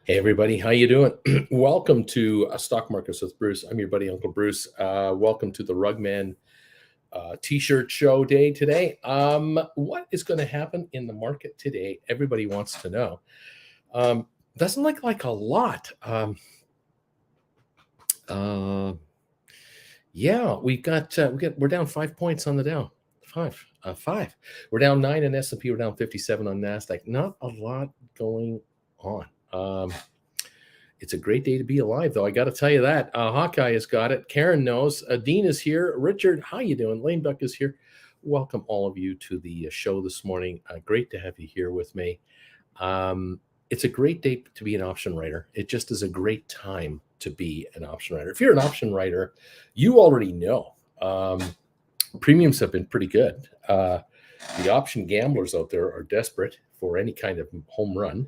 Hey everybody, how you doing? Welcome to Stock Markets with Bruce. I'm your buddy Uncle Bruce. Welcome to the Rugman T-shirt show day today. What is going to happen in the market today? Everybody wants to know. Doesn't look like a lot. Yeah, we're down 5 points on the Dow. Five. We're down 9 in S&P. We're down 57 on Nasdaq. Not a lot going on. It's a great day to be alive, though. I got to tell you that. Hawkeye has got it. Karen knows. Dean is here. Richard, how you doing? Lame Duck is here. Welcome all of you to the show this morning. Great to have you here with me. It's a great day to be an option writer. It just is a great time to be an option writer. If you're an option writer, you already know premiums have been pretty good. The option gamblers out there are desperate for any kind of home run.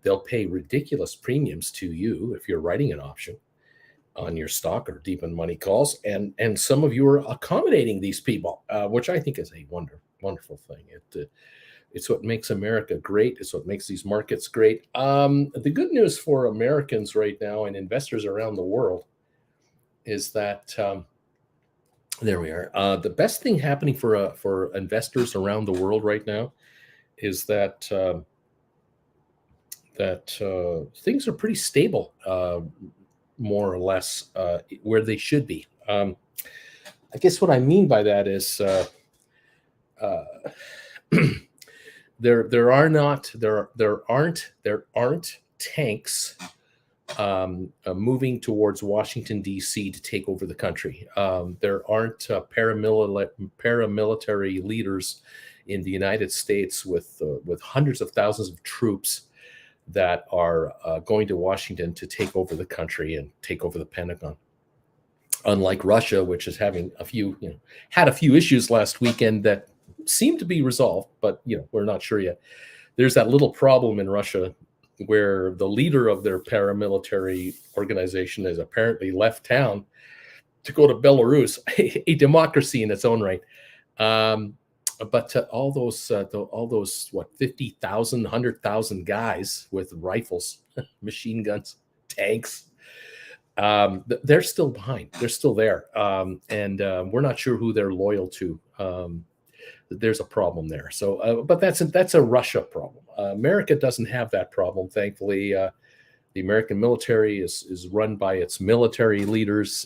They'll pay ridiculous premiums to you if you're writing an option on your stock or deep in money calls. And some of you are accommodating these people, which I think is a wonderful thing. It's what makes America great. It's what makes these markets great. The good news for Americans right now and investors around the world is that there we are. The best thing happening for investors around the world right now is that things are pretty stable, more or less, where they should be. I guess what I mean by that is there aren't tanks moving towards Washington D.C. to take over the country. There aren't paramilitary leaders in the United States with hundreds of thousands of troops that are going to Washington to take over the country and take over the Pentagon. Unlike Russia, which is having had a few issues last weekend that seem to be resolved, but we're not sure yet. There's that little problem in Russia where the leader of their paramilitary organization has apparently left town to go to Belarus, a democracy in its own right. But all those 50,000, 100,000 guys with rifles, machine guns, tanks, they're still behind. They're still there, and we're not sure who they're loyal to. There's a problem there. So, but that's a Russia problem. America doesn't have that problem, thankfully. The American military is run by its military leaders,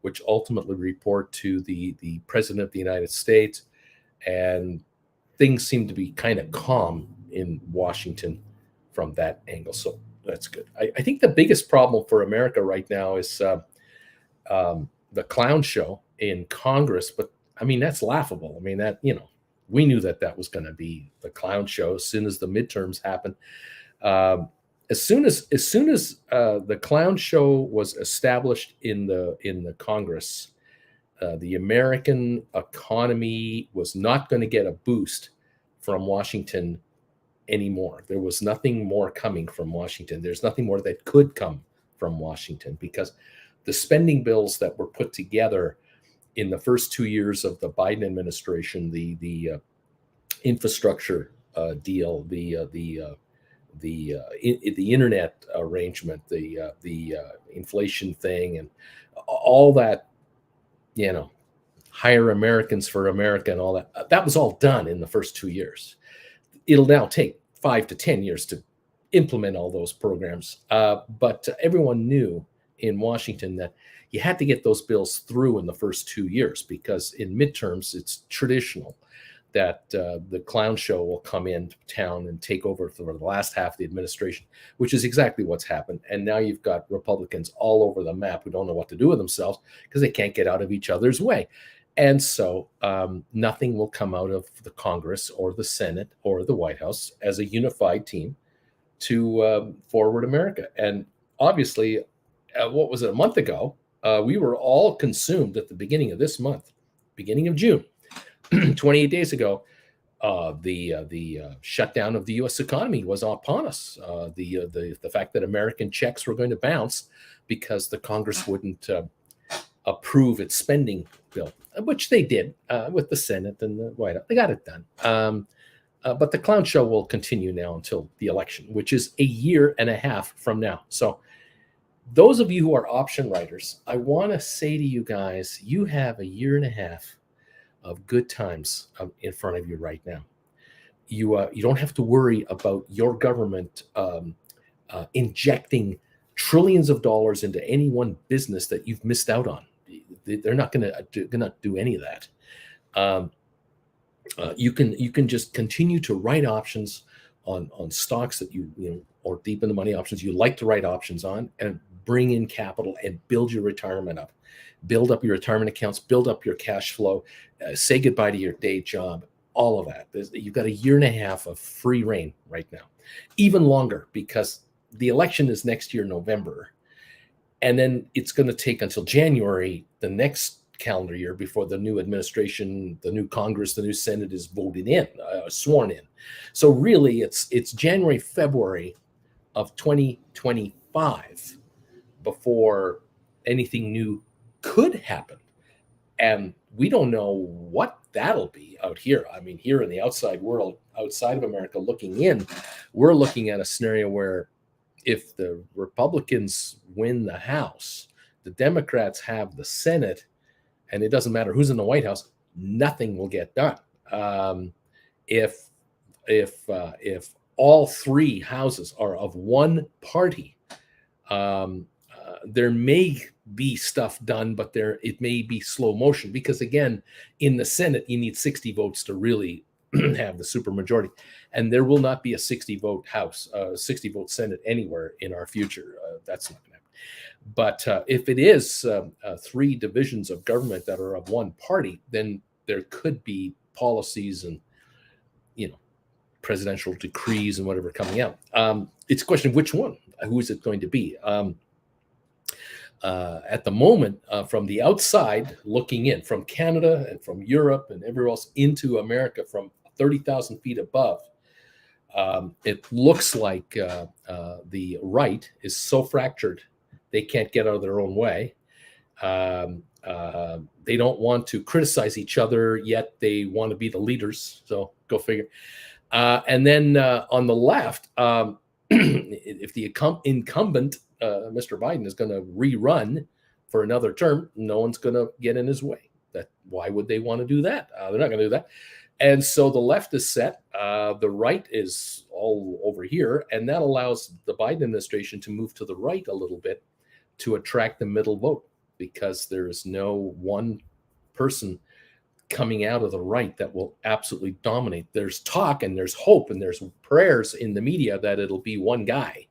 which ultimately report to the President of the United States. And things seem to be kind of calm in Washington from that angle. So that's good. I think the biggest problem for America right now is the clown show in Congress. But I mean, that's laughable. I mean, we knew that was going to be the clown show as soon as the midterms happened. As soon as the clown show was established in the Congress, the American economy was not going to get a boost from Washington anymore. There was nothing more coming from Washington. There's nothing more that could come from Washington because the spending bills that were put together in the first 2 years of the Biden administration, the infrastructure deal, the internet arrangement, the inflation thing, and all that, hire Americans for America and all that. That was all done in the first 2 years. It'll now take 5 to 10 years to implement all those programs. But everyone knew in Washington that you had to get those bills through in the first 2 years because in midterms, it's traditional that the clown show will come into town and take over for the last half of the administration, which is exactly what's happened. And now you've got Republicans all over the map who don't know what to do with themselves because they can't get out of each other's way. And so nothing will come out of the Congress or the Senate or the White House as a unified team to forward America. And obviously, what was it, a month ago, we were all consumed at the beginning of this month, beginning of June. 28 days ago, the shutdown of the U.S. economy was upon us. The fact that American checks were going to bounce because the Congress wouldn't approve its spending bill, which they did with the Senate and the White House. They got it done. But the clown show will continue now until the election, which is a year and a half from now. So those of you who are option writers, I want to say to you guys, you have a year and a half of good times in front of you right now. You don't have to worry about your government injecting trillions of dollars into any one business that you've missed out on. They're not going to do any of that. You can just continue to write options on stocks that you know, or deep in the money options you like to write options on, and bring in capital and build your retirement up. Build up your retirement accounts, build up your cash flow, say goodbye to your day job, all of that. You've got a year and a half of free reign right now, even longer, because the election is next year, November. And then it's going to take until January, the next calendar year, before the new administration, the new Congress, the new Senate is voted in, sworn in. So really, it's January, February of 2025 before anything new could happen. And we don't know what that'll be out here. I mean, here in the outside world, outside of America, looking in, we're looking at a scenario where if the Republicans win the House, the Democrats have the Senate, and it doesn't matter who's in the White House, nothing will get done. If all three houses are of one party, there may be stuff done, but it may be slow motion, because again, in the Senate, you need 60 votes to really have the supermajority, and there will not be a 60 vote House, 60 vote Senate anywhere in our future. That's not going to happen. But if it is three divisions of government that are of one party, then there could be policies and, you know, presidential decrees and whatever coming out. It's a question of which one. Who is it going to be? At the moment, from the outside looking in, from Canada and from Europe and everywhere else into America, from 30,000 feet above, it looks like the right is so fractured they can't get out of their own way. They don't want to criticize each other, yet they want to be the leaders. So go figure. And then on the left, if the incumbent, Mr. Biden, is going to rerun for another term, no one's going to get in his way. Why would they want to do that? They're not going to do that. And so the left is set. The right is all over here. And that allows the Biden administration to move to the right a little bit to attract the middle vote, because there is no one person coming out of the right that will absolutely dominate. There's talk and there's hope and there's prayers in the media that it'll be one guy.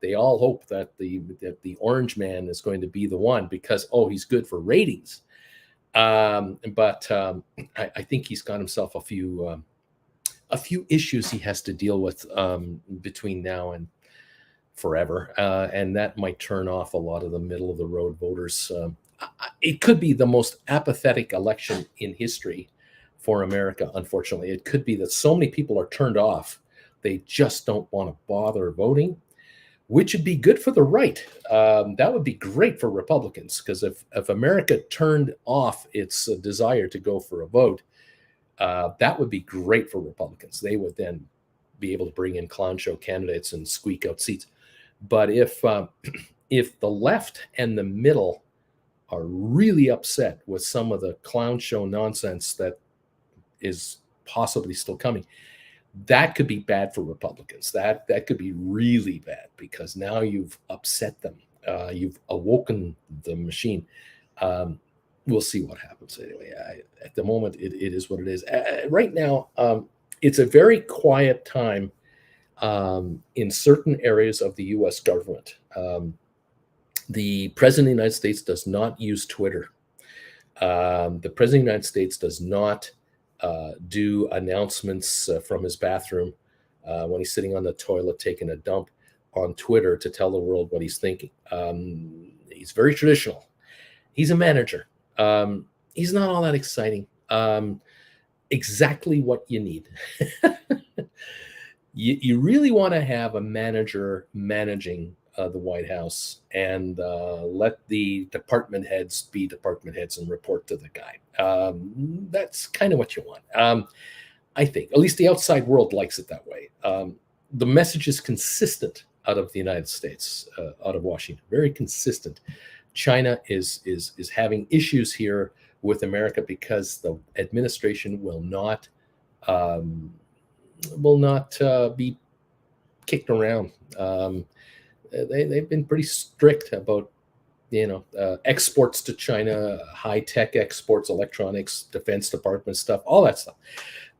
They all hope that the orange man is going to be the one, because, oh, he's good for ratings. But I think he's got himself a few issues he has to deal with between now and forever, and that might turn off a lot of the middle of the road voters. It could be the most apathetic election in history for America. Unfortunately, it could be that so many people are turned off, they just don't want to bother voting, which would be good for the right. That would be great for Republicans, because if America turned off its desire to go for a vote, that would be great for Republicans. They would then be able to bring in clown show candidates and squeak out seats. But if the left and the middle are really upset with some of the clown show nonsense that is possibly still coming, that could be bad for Republicans. That could be really bad, because now you've upset them. You've awoken the machine. We'll see what happens. Anyway, at the moment, it is what it is. Right now, it's a very quiet time in certain areas of the U.S. government. The President of the United States does not use Twitter. The President of the United States does not do announcements from his bathroom when he's sitting on the toilet taking a dump on Twitter to tell the world what he's thinking. He's very traditional. He's a manager. He's not all that exciting. Exactly what you need. You really want to have a manager managing the White House, and let the department heads be department heads and report to the guy. That's kind of what you want. I think, at least the outside world likes it that way. The message is consistent out of the United States, out of Washington, very consistent. China is having issues here with America because the administration um, will not be kicked around. They've been pretty strict about exports to China, high tech exports, electronics, Defense Department stuff, all that stuff.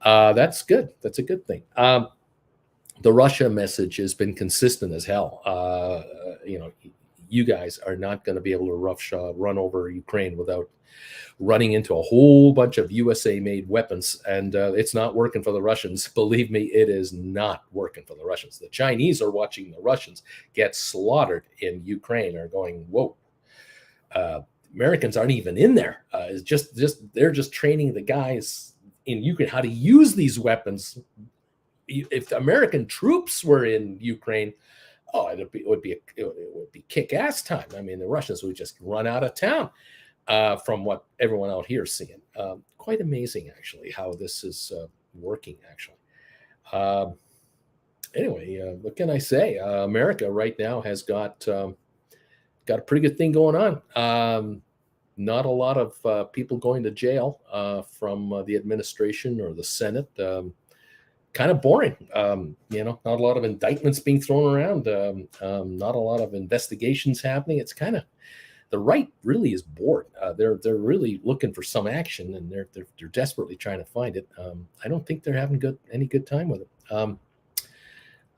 That's good. That's a good thing. The Russia message has been consistent as hell. You guys are not going to be able to roughshod run over Ukraine without running into a whole bunch of USA-made weapons, and it's not working for the Russians. Believe me, it is not working for the Russians. The Chinese are watching the Russians get slaughtered in Ukraine, are going, whoa. Americans aren't even in there. It's just they're just training the guys in Ukraine how to use these weapons. If the American troops were in Ukraine, it would be kick-ass time. I mean, the Russians would just run out of town. From what everyone out here is seeing, quite amazing actually how this is working. Actually, anyway, what can I say? America right now has got a pretty good thing going on. Not a lot of people going to jail from the administration or the Senate. Kind of boring. Not a lot of indictments being thrown around. Not a lot of investigations happening. It's kind of, the right really is bored. They're really looking for some action, and they're desperately trying to find it. I don't think they're having any good time with it.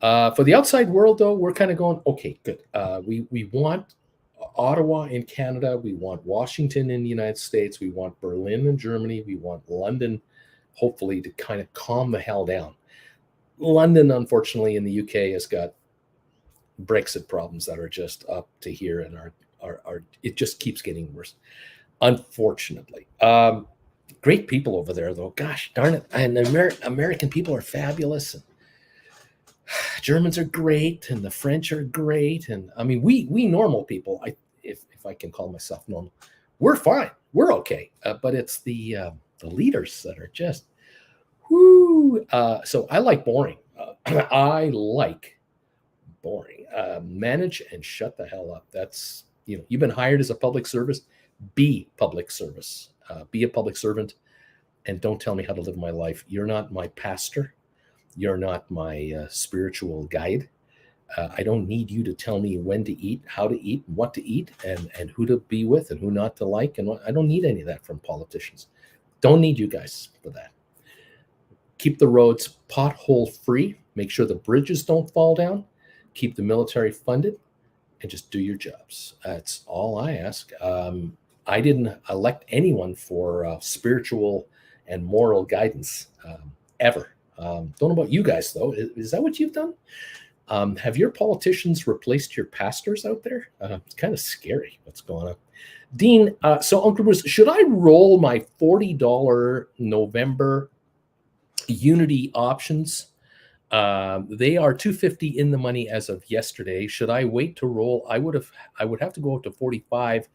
For the outside world, though, we're kind of going, okay, good. We want Ottawa in Canada. We want Washington in the United States. We want Berlin in Germany. We want London, hopefully, to kind of calm the hell down. London, unfortunately, in the UK has got Brexit problems that are just up to here, and are it just keeps getting worse, unfortunately. Great people over there, though. Gosh darn it. And American people are fabulous. And Germans are great, and the French are great. And I mean, we normal people, if I can call myself normal, we're fine. We're okay. But it's the leaders that are just, whoo. So I like boring. I like boring. Manage and shut the hell up. That's, you've been hired as a public service. Be public service. Be a public servant, and don't tell me how to live my life. You're not my pastor. You're not my spiritual guide. I don't need you to tell me when to eat, how to eat, what to eat, and who to be with, and who not to like. And I don't need any of that from politicians. Don't need you guys for that. Keep the roads pothole free. Make sure the bridges don't fall down. Keep the military funded, and just do your jobs. That's all I ask. I didn't elect anyone for spiritual and moral guidance ever. Don't know about you guys, though. Is that what you've done? Have your politicians replaced your pastors out there? It's kind of scary what's going on. Dean, so Uncle Bruce, should I roll my $40 November Unity options? They are $250 in the money as of yesterday. Should I wait to roll? I would have to go up to 45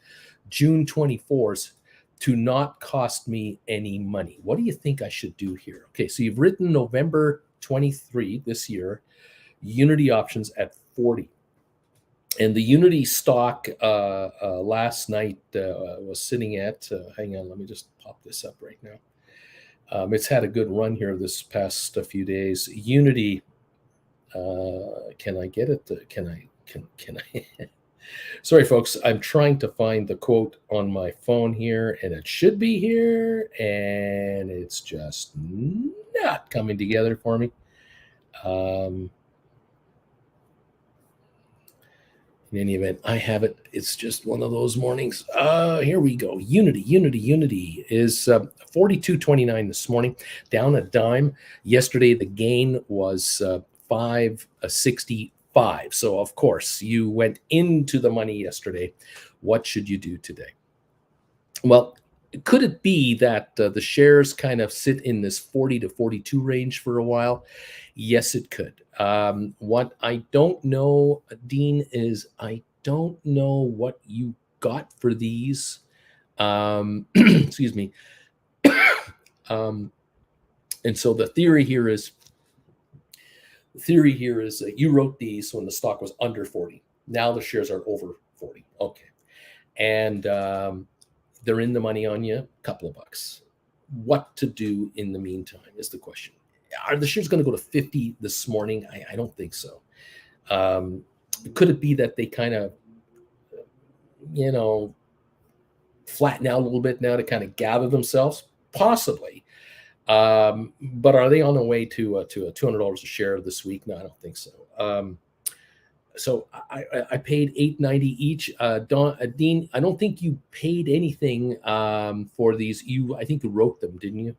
June 24s to not cost me any money. What do you think I should do here? Okay, so you've written November 23 this year, Unity options at 40. And the Unity stock last night was sitting at, hang on, let me just pop this up right now. It's had a good run here this past few days. Unity, can I get it? Can I? Sorry, folks. I'm trying to find the quote on my phone here, and it should be here, and it's just not coming together for me. In any event, I have it. It's just one of those mornings. Here we go. Unity is 42.29 this morning, down a dime. Yesterday, the gain was 5.65. So, of course, you went into the money yesterday. What should you do today? Well, could it be that the shares kind of sit in this 40 to 42 range for a while? Yes, it could. What I don't know, Dean, is I don't know what you got for these. Excuse me. And And so the theory here is that you wrote these when the stock was under 40. Now the shares are over 40. Okay. And they're in the money on you, a couple of bucks. What to do in the meantime is the question. Are the shares going to go to 50 this morning? I don't think so. Could it be that they kind of, flatten out a little bit now to kind of gather themselves? Possibly. But are they on the way to $200 a share this week? No, I don't think so. So I paid $8.90 each. Dean, I don't think you paid anything for these. I think you wrote them, didn't you?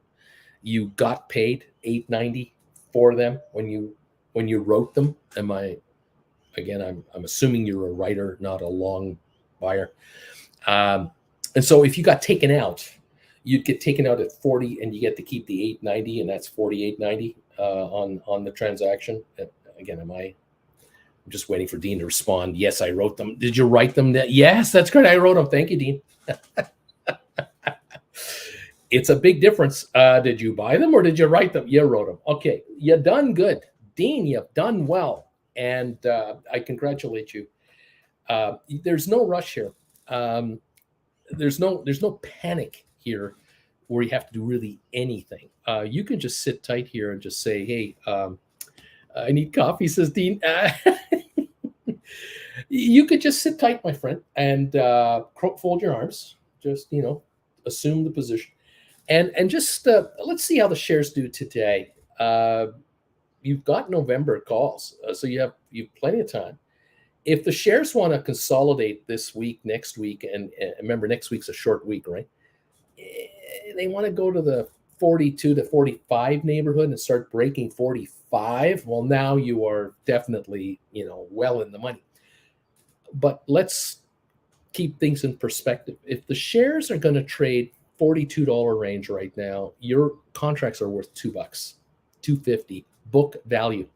You got paid $8.90 for them when you wrote them. I'm assuming you're a writer, not a long buyer. And so if you got taken out, you'd get taken out at 40 and you get to keep the $8.90, and that's $48.90 on the transaction. Again, I'm just waiting for Dean to respond. Yes, I wrote them. Did you write them? Yes, that's good. I wrote them. Thank you, Dean. It's a big difference. Did you buy them or did you write them? You wrote them. Okay, you done good. Dean, you've done well. And I congratulate you. There's no rush here. There's no panic here where you have to do really anything. You can just sit tight here and just say, hey, I need coffee, says Dean. You could just sit tight, my friend, and fold your arms. Just, assume the position. And just let's see how the shares do today. You've got November calls, so you have plenty of time. If the shares want to consolidate this week, next week, and remember, next week's a short week, right? They want to go to the 42 to 45 neighborhood and start breaking 45. Well, now you are definitely, well in the money. But let's keep things in perspective. If the shares are going to trade $42 range right now, your contracts are worth $2, $2.50 book value.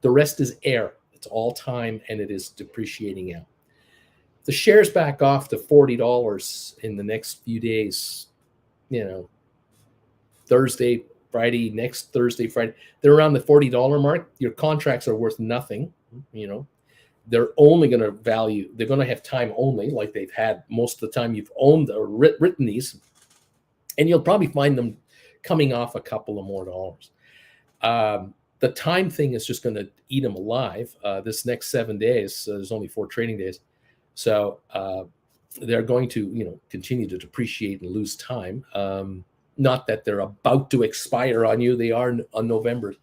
The rest is air. It's all time, and it is depreciating out. The shares back off to $40 in the next few days, Thursday, Friday, next Thursday, Friday, they're around the $40 mark. Your contracts are worth nothing. They're only going to they're going to have time only, like they've had most of the time you've owned or written these, and you'll probably find them coming off a couple of more dollars. The time thing is just going to eat them alive. This next 7 days, there's only 4 trading days. So they're going to, continue to depreciate and lose time. Not that they're about to expire on you. They are on November.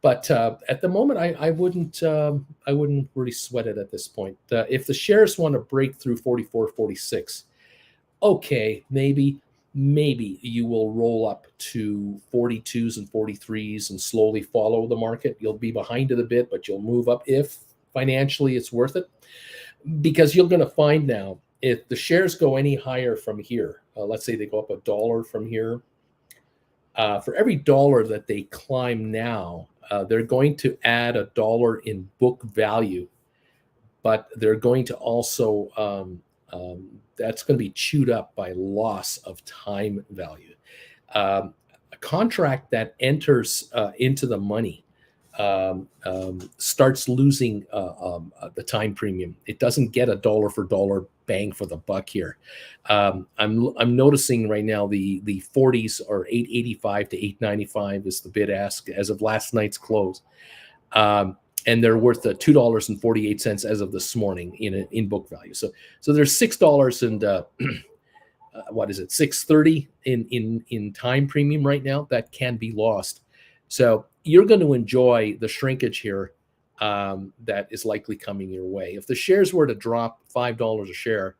But at the moment, I wouldn't really sweat it at this point. If the shares want to break through 44, 46, okay, maybe you will roll up to 42s and 43s and slowly follow the market. You'll be behind it a bit, but you'll move up if financially it's worth it. Because you're going to find now, if the shares go any higher from here, let's say they go up $1 from here, for every dollar that they climb now, they're going to add $1 in book value, but they're going to also that's going to be chewed up by loss of time value. A contract that enters into the money starts losing the time premium. It doesn't get a dollar for dollar bang for the buck here. I'm noticing right now the 40s are $8.85 to $8.95 is the bid ask as of last night's close. And they're worth $2.48 as of this morning in book value. So there's $6 and what is it, $6.30 in time premium right now that can be lost. So you're going to enjoy the shrinkage here that is likely coming your way. If the shares were to drop $5 a share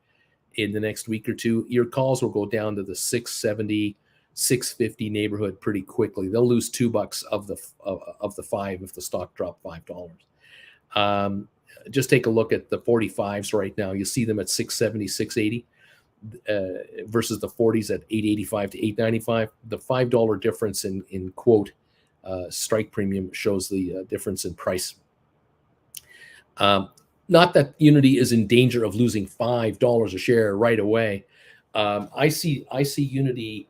in the next week or two, your calls will go down to the $6.70, $6.50 neighborhood pretty quickly. They'll lose $2 of the 5 if the stock dropped $5. Just take a look at the 45s right now. You see them at $6.70, $6.80 versus the 40s at $8.85 to $8.95. The $5 difference in quote strike premium shows the difference in price. Not that Unity is in danger of losing $5 a share right away. I see Unity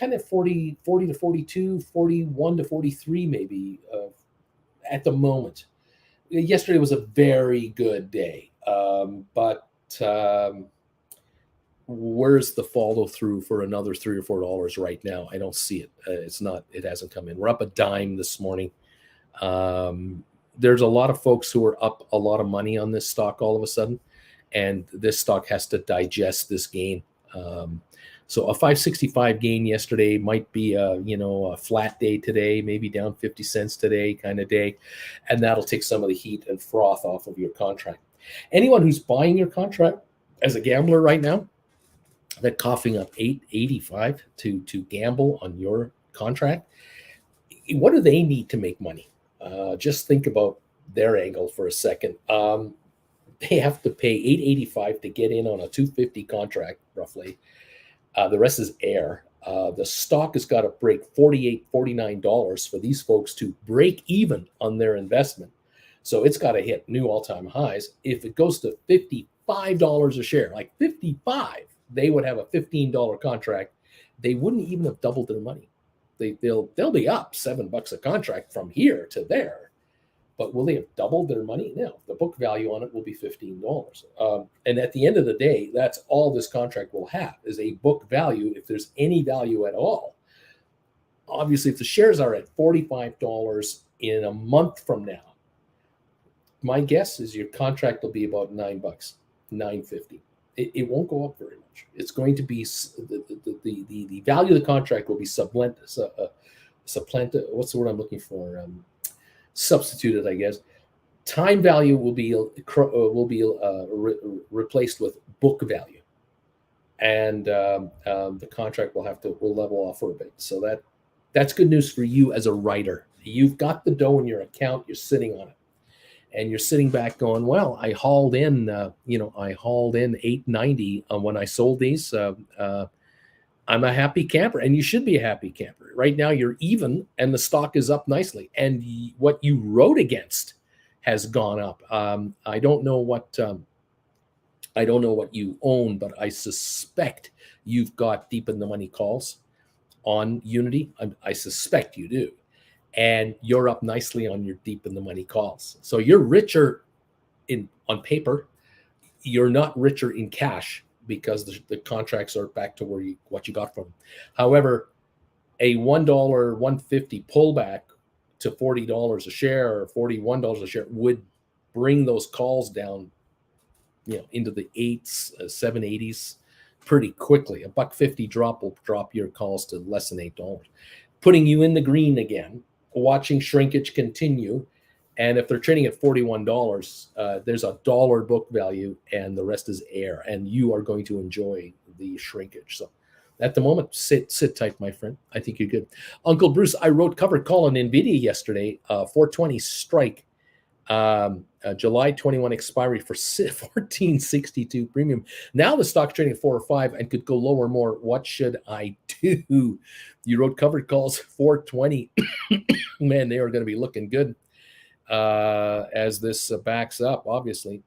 kind of 40 to 42, 41 to 43 maybe at the moment. Yesterday was a very good day, but where's the follow through for another $3 or $4 right now? I don't see it. It's not. It hasn't come in. We're up a dime this morning. There's a lot of folks who are up a lot of money on this stock all of a sudden, and this stock has to digest this gain. So a 565 gain yesterday might be a flat day today, maybe down 50 cents today kind of day, and that'll take some of the heat and froth off of your contract. Anyone who's buying your contract as a gambler right now, they're coughing up $8.85 to gamble on your contract. What do they need to make money? Just think about their angle for a second. They have to pay $8.85 to get in on a 250 contract, roughly. The rest is air. The stock has got to break $48, $49 for these folks to break even on their investment. So it's got to hit new all-time highs. If it goes to $55 a share, like 55, they would have a $15 contract. They wouldn't even have doubled their money. They'll be up $7 a contract from here to there. But will they have doubled their money? No. The book value on it will be $15. And at the end of the day, that's all this contract will have is a book value, if there's any value at all. Obviously, if the shares are at $45 in a month from now, my guess is your contract will be about $9, $9.50. It won't go up very much. It's going to be the value of the contract will be supplanted. What's the word I'm looking for? Substituted, I guess. Time value will be replaced with book value, and the contract will level off for a bit. So that's good news for you as a writer. You've got the dough in your account. You're sitting on it, and you're sitting back going, "Well, I hauled in $8.90 when I sold these. I'm a happy camper," and you should be a happy camper. Right now, you're even, and the stock is up nicely. And what you wrote against has gone up. I don't know what you own, but I suspect you've got deep in the money calls on Unity. I suspect you do, and you're up nicely on your deep in the money calls. So you're richer on paper. You're not richer in cash, because the contracts are back to what you got from them. However, a $1, $1.50 pullback to $40 a share or $41 a share would bring those calls down, into the 8s, 780s pretty quickly. A $1.50 drop will drop your calls to less than $8, putting you in the green again, watching shrinkage continue. And if they're trading at $41, there's a dollar book value, and the rest is air, and you are going to enjoy the shrinkage. So at the moment, sit tight, my friend. I think you're good. Uncle Bruce, I wrote covered call on NVIDIA yesterday, 420 strike, July 21 expiry for 1462 premium. Now the stock's trading at 4 or 5 and could go lower more. What should I do? You wrote covered calls 420. Man, they are going to be looking good as this backs up, obviously.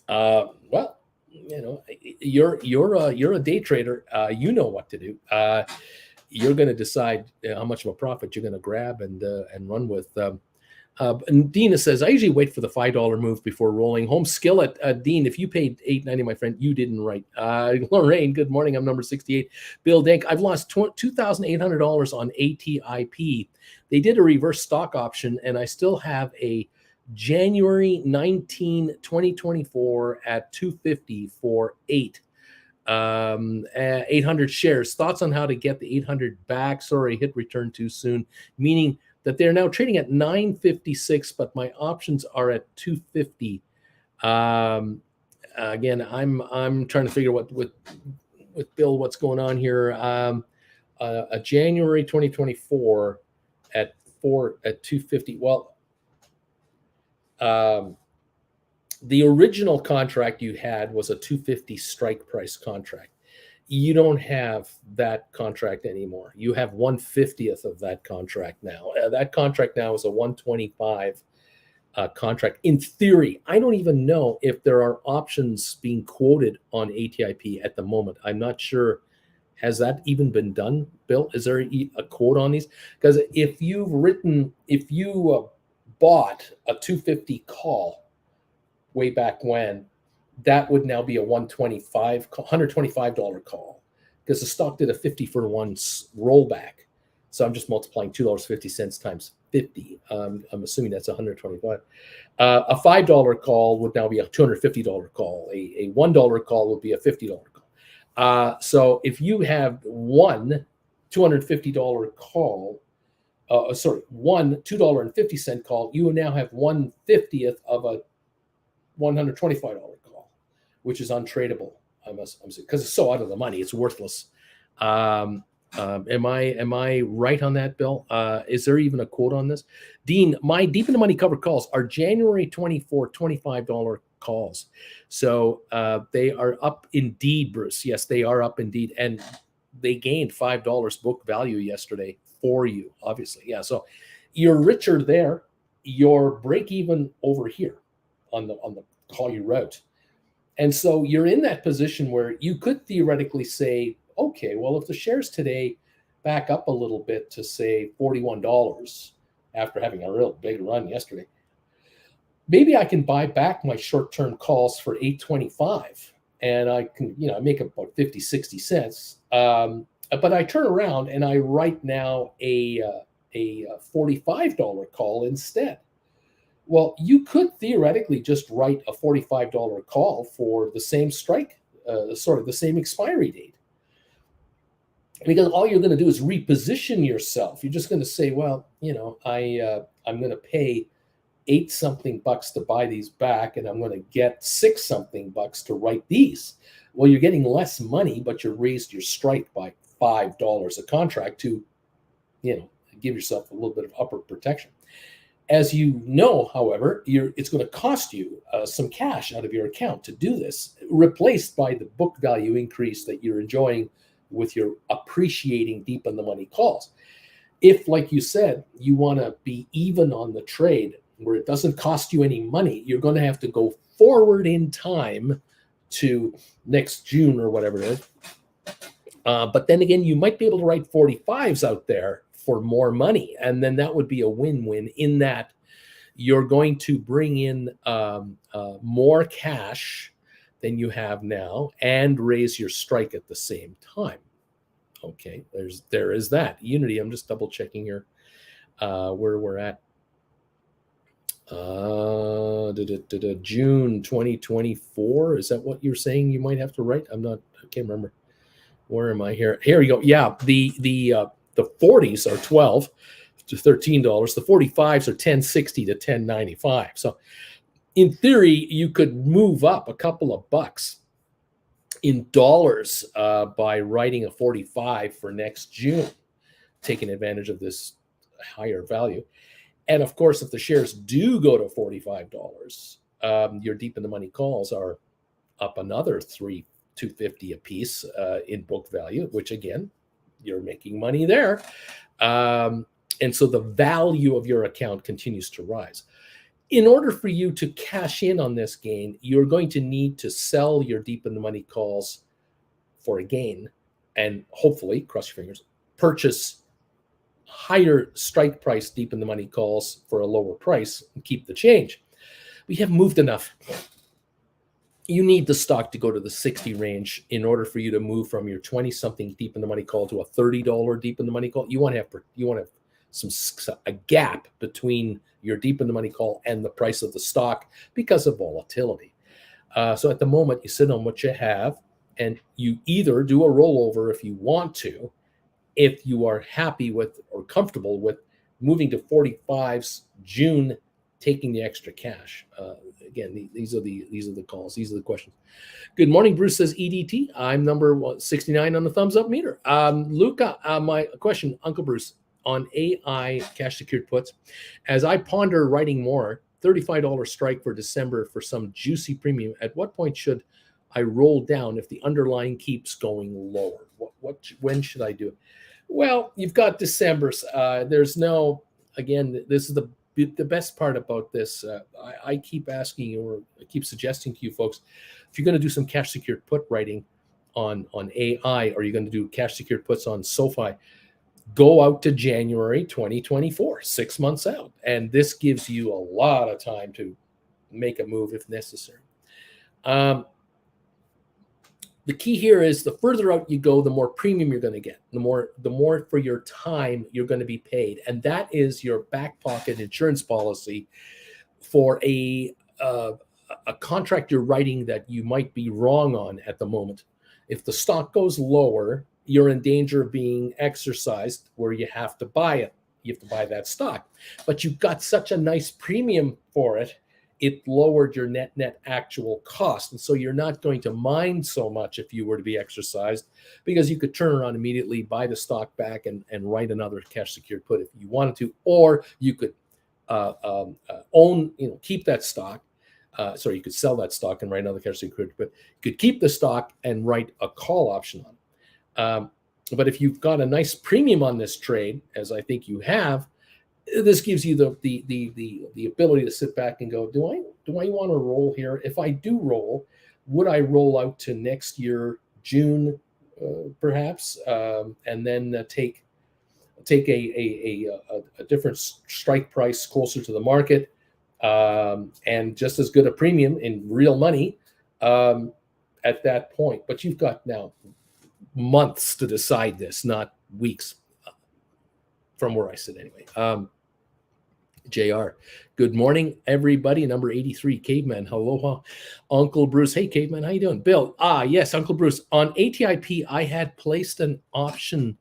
Well, you're a day trader. You know what to do. You're going to decide how much of a profit you're going to grab and run with. And Dina says, I usually wait for the $5 move before rolling. Home Skillet, Dean, if you paid $8.90, my friend, you didn't write. Lorraine, good morning. I'm number 68. Bill Dank, I've lost $2,800 on ATIP. They did a reverse stock option, and I still have a January 19, 2024 at 250 for 800 shares. Thoughts on how to get the 800 back? Sorry, hit return too soon, meaning that they're now trading at 956, but my options are at 250. Again, I'm trying to figure with Bill what's going on here. A January 2024 at 250. Well, the original contract you had was a 250 strike price contract. You don't have that contract anymore. You have 1/50th of that contract now. That contract now is a 125 contract. In theory, I don't even know if there are options being quoted on ATIP at the moment. I'm not sure Has that even been done, Bill? Is there a quote on these? Because if you bought a 250 call way back when, that would now be a $125 call, because the stock did a 50 for 1 rollback. So I'm just multiplying $2.50 times 50. I'm assuming that's 125. A $5 call would now be a $250 call. A $1 call would be a $50 call. So if you have one $250 call, one $2.50 call, you now have 1/50th of a $125 call, which is untradeable. Because it's so out of the money, it's worthless. Am I right on that, Bill? Is there even a quote on this? Dean, my deep in the money covered calls are January 24, $25 calls. So they are up indeed, Bruce. Yes, they are up indeed. And they gained $5 book value yesterday for you, obviously. Yeah, so you're richer there. Your break even over here on the call you wrote. And so you're in that position where you could theoretically say, okay, well, if the shares today back up a little bit to say $41 after having a real big run yesterday, maybe I can buy back my short-term calls for $8.25 and I can, make about 50, 60 cents. But I turn around and I write now a $45 call instead. Well, you could theoretically just write a $45 call for the same strike, the same expiry date. Because all you're going to do is reposition yourself. You're just going to say, well, I'm going to pay $8 something to buy these back, and I'm going to get $6 something to write these. Well, you're getting less money, but you raised your strike by $5 a contract to, give yourself a little bit of upper protection. As you know, however, it's going to cost you some cash out of your account to do this, replaced by the book value increase that you're enjoying with your appreciating deep in the money calls. If, like you said, you want to be even on the trade where it doesn't cost you any money, you're going to have to go forward in time to next June or whatever it is. But then again, you might be able to write 45s out there for more money. And then that would be a win-win in that you're going to bring in more cash than you have now and raise your strike at the same time. Okay, there is that. Unity, I'm just double checking here where we're at. June 2024. Is that what you're saying you might have to write? I can't remember. Where am I here? Here you go. Yeah, the 40s are $12 to $13. The 45s are $10.60 to $10.95. So in theory, you could move up a couple of bucks in dollars by writing a 45 for next June, taking advantage of this higher value. And of course, if the shares do go to $45, your deep in the money calls are up another $2.50 a piece in book value, which again, you're making money there. And so the value of your account continues to rise. In order for you to cash in on this gain, you're going to need to sell your deep in the money calls for a gain and hopefully, cross your fingers, purchase higher strike price deep in the money calls for a lower price and keep the change. We have moved enough. You need the stock to go to the 60 range in order for you to move from your 20 something deep in the money call to a $30 deep in the money call. You want to have a gap between your deep in the money call and the price of the stock because of volatility. So at the moment, you sit on what you have, and you either do a rollover if you want to, if you are happy with or comfortable with moving to 45s June, taking the extra cash. Again, these are the calls. These are the questions. Good morning, Bruce says EDT. I'm number 69 on the thumbs up meter. Luca, my question, Uncle Bruce, on AI cash secured puts. As I ponder writing more, $35 strike for December for some juicy premium. At what point should I roll down if the underlying keeps going lower? When should I do it? Well, you've got December's. There's no, again, this is the best part about this. I keep asking you, or I keep suggesting to you folks, if you're going to do some cash secured put writing, on AI, or you're going to do cash secured puts on SoFi, go out to January 2024, 6 months out. And this gives you a lot of time to make a move if necessary. The key here is the further out you go, the more premium you're going to get, the more for your time you're going to be paid. And that is your back pocket insurance policy for a contract you're writing that you might be wrong on at the moment. If the stock goes lower, you're in danger of being exercised where you have to buy it. You have to buy that stock. But you've got such a nice premium for it, it lowered your net actual cost. And so you're not going to mind so much if you were to be exercised, because you could turn around immediately, buy the stock back, and write another cash secured put if you wanted to, or you could own, keep that stock. You could sell that stock and write another cash secured put. You could keep the stock and write a call option on it. But if you've got a nice premium on this trade, as I think you have, this gives you the ability to sit back and go, do I want to roll here? If I do roll, would I roll out to next year, June, perhaps, and then take a different strike price closer to the market, and just as good a premium in real money at that point. But you've got now months to decide this, not weeks, from where I sit anyway. JR, good morning, everybody. Number 83, Caveman. Aloha. Uncle Bruce. Hey, Caveman, how you doing? Bill. Yes, Uncle Bruce. On ATIP, I had placed an option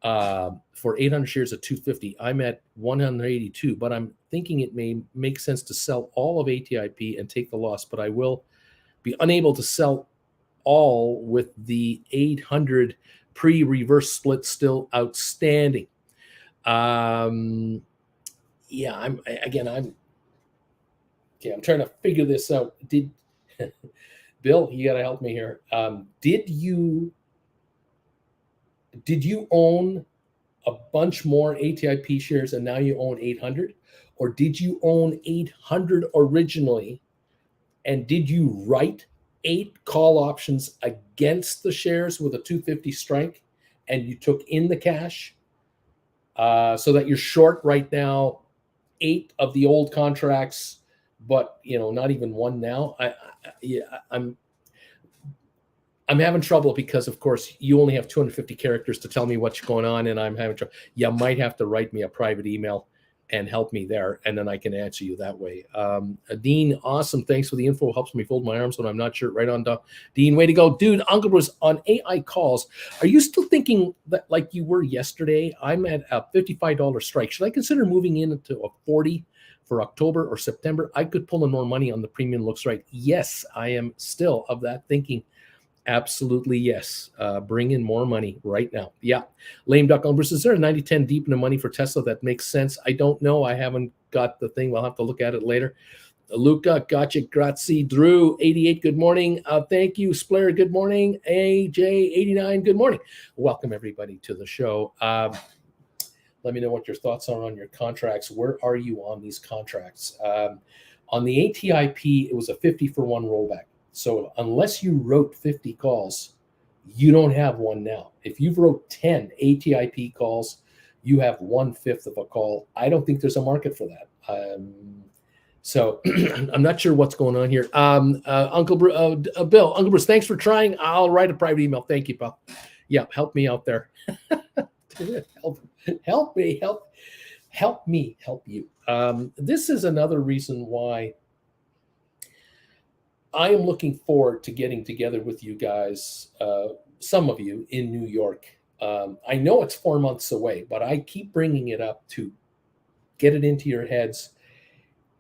for 800 shares at 250. I'm at 182, but I'm thinking it may make sense to sell all of ATIP and take the loss, but I will be unable to sell all with the 800 pre-reverse split still outstanding. I'm trying to figure this out. Bill, you got to help me here. Did you own a bunch more ATIP shares and now you own 800? Or did you own 800 originally, and did you write 8 call options against the shares with a 250 strike and you took in the cash, so that you're short right now 8 of the old contracts, but not even one now? I'm having trouble because, of course, you only have 250 characters to tell me what's going on, and I'm having trouble. You might have to write me a private email and help me there, and then I can answer you that way. Dean, awesome. Thanks for the info. Helps me fold my arms when I'm not sure. Right on, Dean. Way to go. Dude, Uncle Bruce, on AI calls, are you still thinking that like you were yesterday? I'm at a $55 strike. Should I consider moving into a 40 for October or September? I could pull in more money on the premium. Looks right. Yes, I am still of that thinking. Absolutely, yes. Bring in more money right now. Yeah. Lame Duck Bruce, is there a 90-10 deep into money for Tesla that makes sense? I don't know. I haven't got the thing. We'll have to look at it later. Luca, gotcha. Grazie. Drew, 88, good morning. Thank you. Splair, good morning. AJ, 89, good morning. Welcome, everybody, to the show. Let me know what your thoughts are on your contracts. Where are you on these contracts? On the ATIP, it was a 50-for-1 rollback. So unless you wrote 50 calls, you don't have one now. If you've wrote 10 ATIP calls, you have 1/5 of a call. I don't think there's a market for that. So I'm not sure what's going on here. Bill, Uncle Bruce, thanks for trying. I'll write a private email. Thank you, pal. Yeah, help me out there. help me help you. This is another reason why I am looking forward to getting together with you guys, some of you in New York. I know it's 4 months away, but I keep bringing it up to get it into your heads.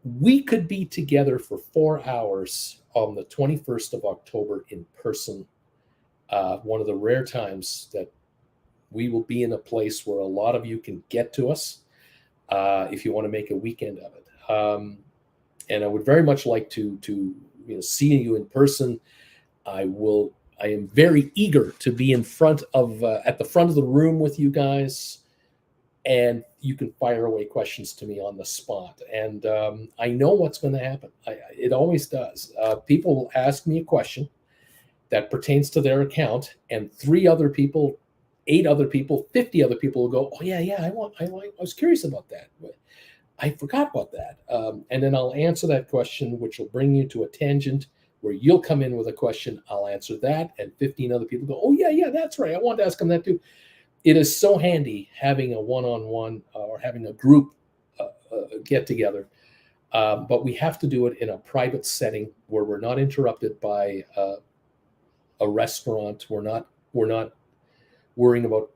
We could be together for 4 hours on the 21st of October in person. One of the rare times that we will be in a place where a lot of you can get to us, if you want to make a weekend of it. And I would very much like to seeing you in person. I am very eager to be in front of at the front of the room with you guys, and you can fire away questions to me on the spot. And I know what's going to happen. It always does. People will ask me a question, that pertains to their account, and 3 other people, 8 other people, 50 other people will go, oh yeah, I was curious about that. I forgot about that. And then I'll answer that question, which will bring you to a tangent where you'll come in with a question. I'll answer that, and 15 other people go, oh yeah, that's right. I want to ask them that too. It is so handy having a one-on-one or having a group get together. But we have to do it in a private setting where we're not interrupted by a restaurant. We're not worrying about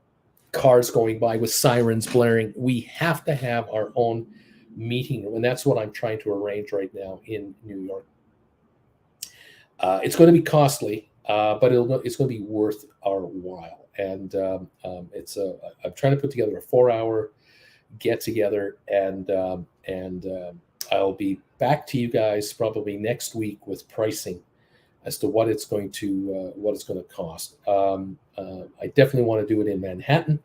cars going by with sirens blaring. We have to have our own meeting room, and that's what I'm trying to arrange right now in New York. It's going to be costly, but it's going to be worth our while. And I'm trying to put together a 4-hour get together, and I'll be back to you guys probably next week with pricing as to what it's going to cost. I definitely want to do it in Manhattan.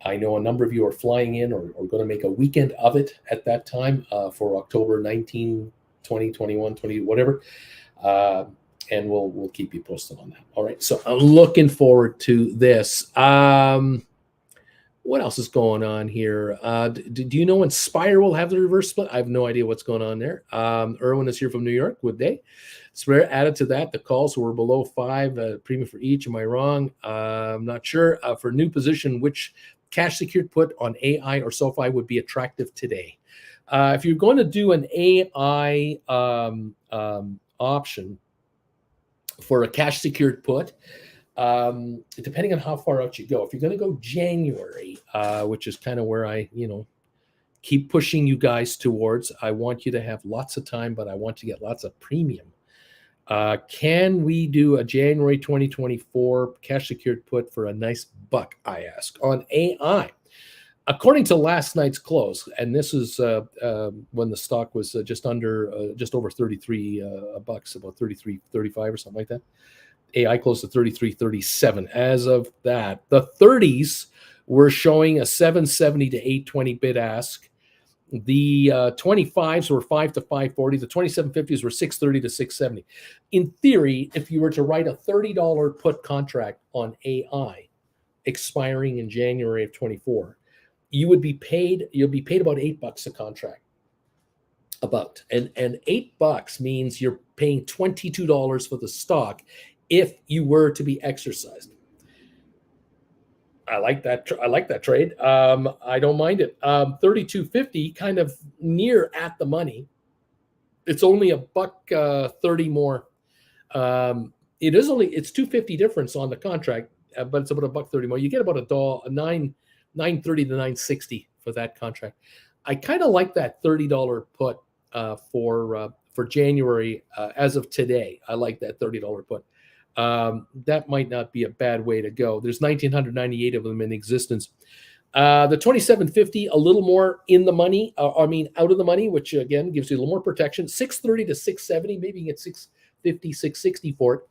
I know a number of you are flying in or going to make a weekend of it at that time for October 19, 20, 21, 20, whatever. And we'll keep you posted on that. All right. So I'm looking forward to this. What else is going on here? Do you know Inspire will have the reverse split? I have no idea what's going on there. Erwin is here from New York. Good day. Spare added to that, the calls were below 5 premium for each. Am I wrong? I'm not sure. For new position, which cash secured put on AI or SoFi would be attractive today? If you're going to do an AI option for a cash secured put, depending on how far out you go, if you're going to go January, which is kind of where I, keep pushing you guys towards, I want you to have lots of time, but I want to get lots of premium. Can we do a January 2024 cash secured put for a nice buck, I ask, on AI? According to last night's close, and this is when the stock was just over 33 bucks, about 33.35 or something like that. AI closed at 33.37. As of that, the 30s were showing a 770 to 820 bid ask. The 25s were 5 to 540. The 2750s were 630 to 670. In theory, if you were to write a $30 put contract on AI expiring in January of 24, you'll be paid about $8 a contract. About. And $8 means you're paying $22 for the stock if you were to be exercised. I like that trade. I don't mind it. 32.50, kind of near at the money. It's only $1.30 more. It's $2.50 difference on the contract, but it's about $1.30 more. You get about $9.30 to $9.60 for that contract. I kind of like that $30 put for January as of today. I like that $30 put. That might not be a bad way to go. There's 1,998 of them in existence. The 2750, a little more in the money, out of the money, which again gives you a little more protection. 630 to 670, maybe you can get 650, 660 for it.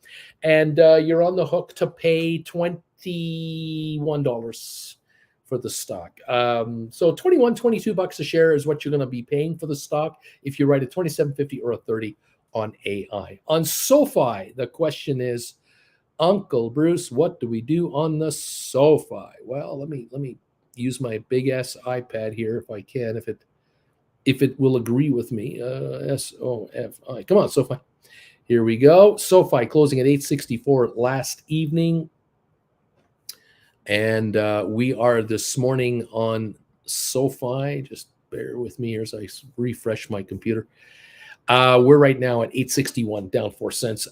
And you're on the hook to pay $21 for the stock. So $22 a share is what you're going to be paying for the stock if you write a 2750 or a 30 on AI. On SoFi, the question is, Uncle Bruce, what do we do on the SoFi? Well, let me use my big ass iPad here if I can, if it will agree with me. SOFI. Come on, SoFi. Here we go. SoFi closing at 864 last evening. And we are this morning on SoFi. Just bear with me here as I refresh my computer. We're right now at 861, down 4 cents.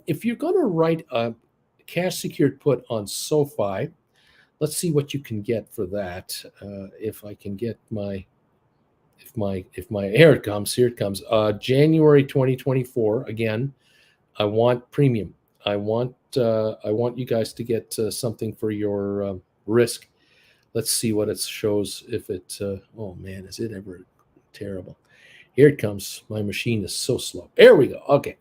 If you're going to write a cash secured put on SoFi, let's see what you can get for that. If I can get here it comes. January 2024. Again, I want premium. I want you guys to get something for your risk. Let's see what it shows. If it, oh man, is it ever terrible? Here it comes. My machine is so slow. There we go. Okay.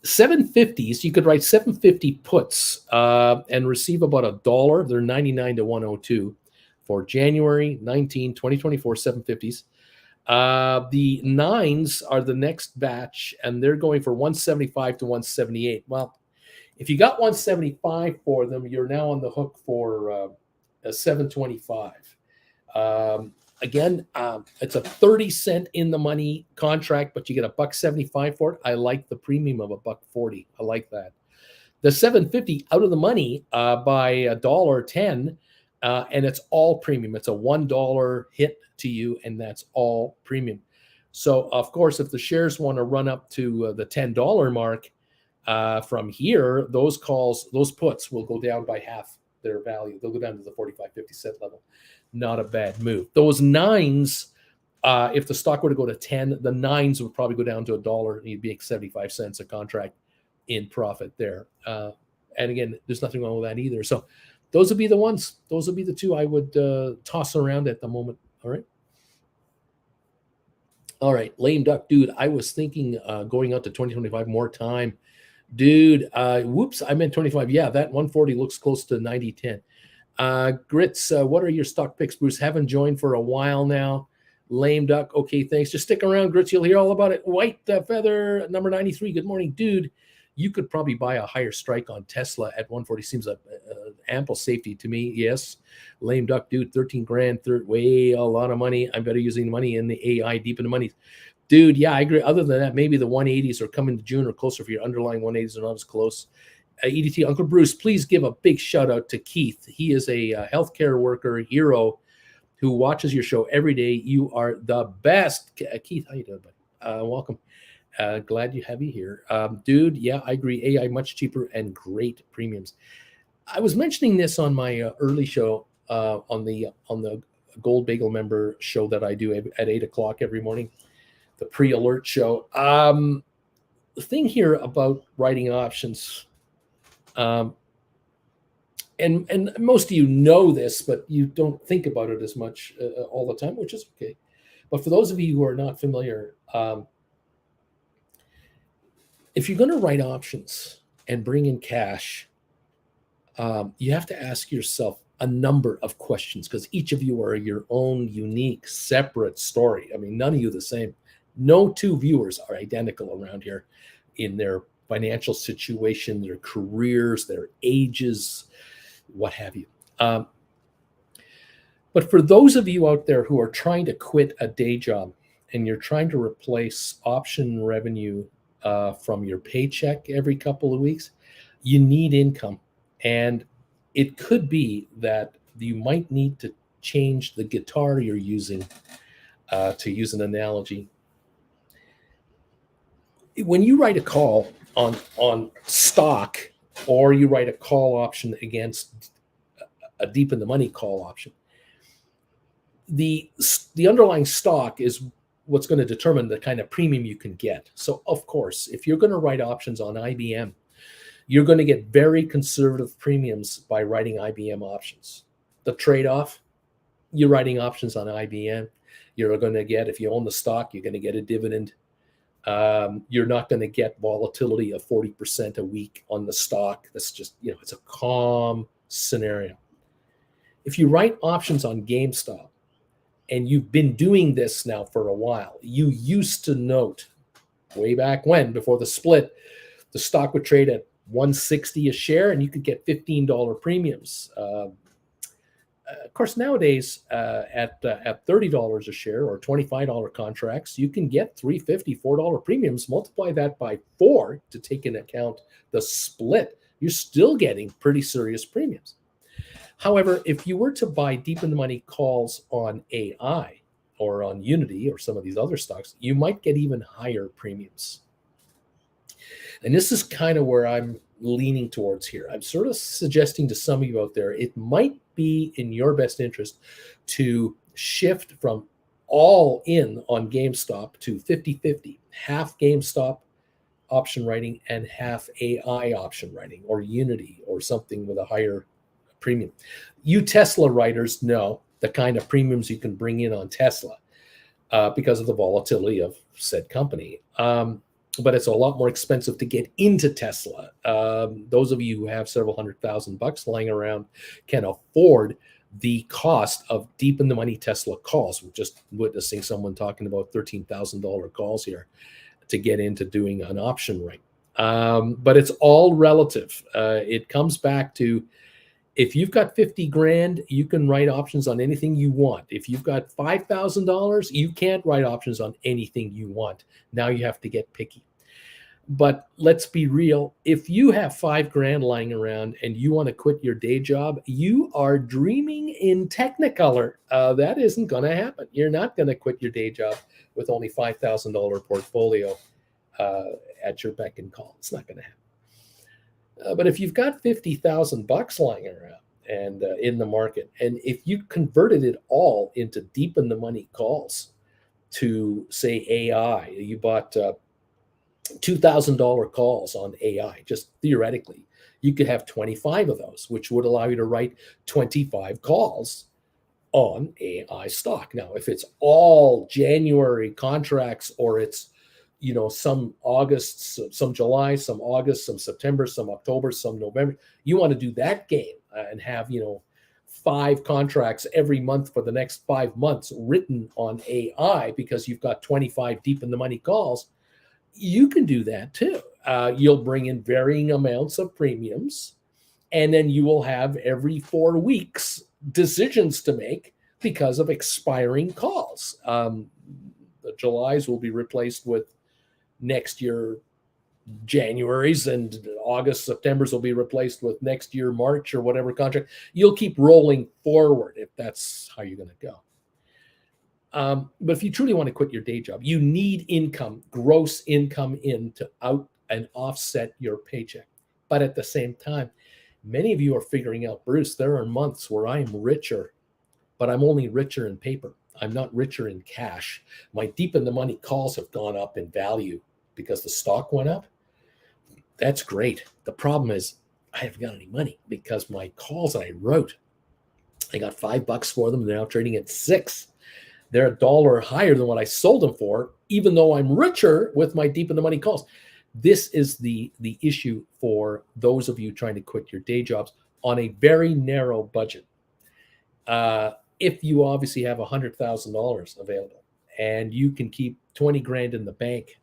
750s, you could write 750 puts and receive about $1. They're 99 to 102 for January 19, 2024, 750s. The nines are the next batch, and they're going for 175 to 178. Well, if you got 175 for them, you're now on the hook for a 725. Again, it's a 30-cent in the money contract, but you get a $1.75 for it. I like the premium of a $1.40. I like that. The 750 out of the money by $1.10, and it's all premium. It's a $1 hit to you, and that's all premium. So, of course, if the shares want to run up to the $10 mark from here, those puts will go down by half their value. They'll go down to the 45, 50 cent level. Not a bad move. Those nines, if the stock were to go to 10, the nines would probably go down to $1, and you'd be 75 cents a contract in profit there. And again, there's nothing wrong with that either. So those would be the ones. Those would be the two I would toss around at the moment. All right. All right. Lame duck, dude. I was thinking going out to 2025 more time. Dude, whoops, I meant 25. Yeah, that 140 looks close to 90-10. Grits, what are your stock picks, Bruce? Haven't joined for a while now. Lame duck. Okay, thanks. Just stick around, Grits. You'll hear all about it. White feather, number 93. Good morning, dude. You could probably buy a higher strike on Tesla at 140. Seems a ample safety to me. Yes. Lame duck, dude. 13 grand, way a lot of money. I'm better using the money in the AI deep in the money. Dude, yeah, I agree. Other than that, maybe the 180s are coming to June or closer for your underlying 180s are not as close. EDT, Uncle Bruce, please give a big shout out to Keith. He is a healthcare worker hero who watches your show every day. You are the best. Keith, how you doing, buddy? Welcome. Glad you have you here. Dude, yeah, I agree. AI much cheaper and great premiums. I was mentioning this on my early show on the Gold Bagel member show that I do at 8 o'clock every morning, the pre-alert show. The thing here about writing options, and most of you know this, but you don't think about it as much all the time, which is okay. But for those of you who are not familiar, if you're going to write options and bring in cash, you have to ask yourself a number of questions because each of you are your own unique, separate story. I mean, none of you are the same. No two viewers are identical around here in their financial situation, their careers, their ages, what have you. But for those of you out there who are trying to quit a day job and you're trying to replace option revenue from your paycheck every couple of weeks, you need income. And it could be that you might need to change the guitar you're using, to use an analogy. When you write a call on stock, or you write a call option against a deep in the money call option, the underlying stock is what's going to determine the kind of premium you can get. So, of course, if you're going to write options on IBM, you're going to get very conservative premiums by writing IBM options. The trade-off, you're writing options on IBM. You're going to get, if you own the stock, you're going to get a dividend. You're not going to get volatility of 40% a week on the stock. That's just, it's a calm scenario. If you write options on GameStop, and you've been doing this now for a while, you used to note way back when, before the split, the stock would trade at $160 a share and you could get $15 premiums. Of course, nowadays at $30 a share or $25 contracts, you can get $3.50, $4 premiums. Multiply that by 4 to take into account the split. You're still getting pretty serious premiums. However, if you were to buy deep in the money calls on AI or on Unity or some of these other stocks, you might get even higher premiums. And this is kind of where I'm leaning towards here. I'm sort of suggesting to some of you out there, it might be in your best interest to shift from all in on GameStop to 50-50, half GameStop option writing and half AI option writing, or Unity or something with a higher premium. You Tesla writers know the kind of premiums you can bring in on Tesla because of the volatility of said company. But it's a lot more expensive to get into Tesla. Those of you who have several $100,000 lying around can afford the cost of deep in the money Tesla calls. We're just witnessing someone talking about $13,000 calls here to get into doing an option right. But it's all relative. It comes back to, if you've got 50 grand, you can write options on anything you want. If you've got $5,000, you can't write options on anything you want. Now you have to get picky. But let's be real. If you have 5 grand lying around and you want to quit your day job, you are dreaming in Technicolor. That isn't going to happen. You're not going to quit your day job with only $5,000 portfolio at your beck and call. It's not going to happen. But if you've got $50,000 lying around and in the market, and if you converted it all into deep in the money calls to, say, AI, you bought $2,000 calls on AI, just theoretically, you could have 25 of those, which would allow you to write 25 calls on AI stock. Now, if it's all January contracts, or it's, some August, some July, some August, some September, some October, some November, you want to do that game and have, 5 contracts every month for the next 5 months written on AI because you've got 25 deep in the money calls. You can do that too. You'll bring in varying amounts of premiums, and then you will have every 4 weeks decisions to make because of expiring calls. The Julys will be replaced with next year Januaries, and August, Septembers will be replaced with next year March or whatever contract. You'll keep rolling forward if that's how you're going to go. But if you truly want to quit your day job, you need income, gross income in to out and offset your paycheck. But at the same time, many of you are figuring out, Bruce, there are months where I am richer, but I'm only richer in paper. I'm not richer in cash. My deep in the money calls have gone up in value because the stock went up. That's great. The problem is I haven't got any money because my calls that I wrote, I got $5 for them. They're now trading at $6. They're $1 higher than what I sold them for, even though I'm richer with my deep in the money calls. This is the issue for those of you trying to quit your day jobs on a very narrow budget. If you obviously have $100,000 available and you can keep 20 grand in the bank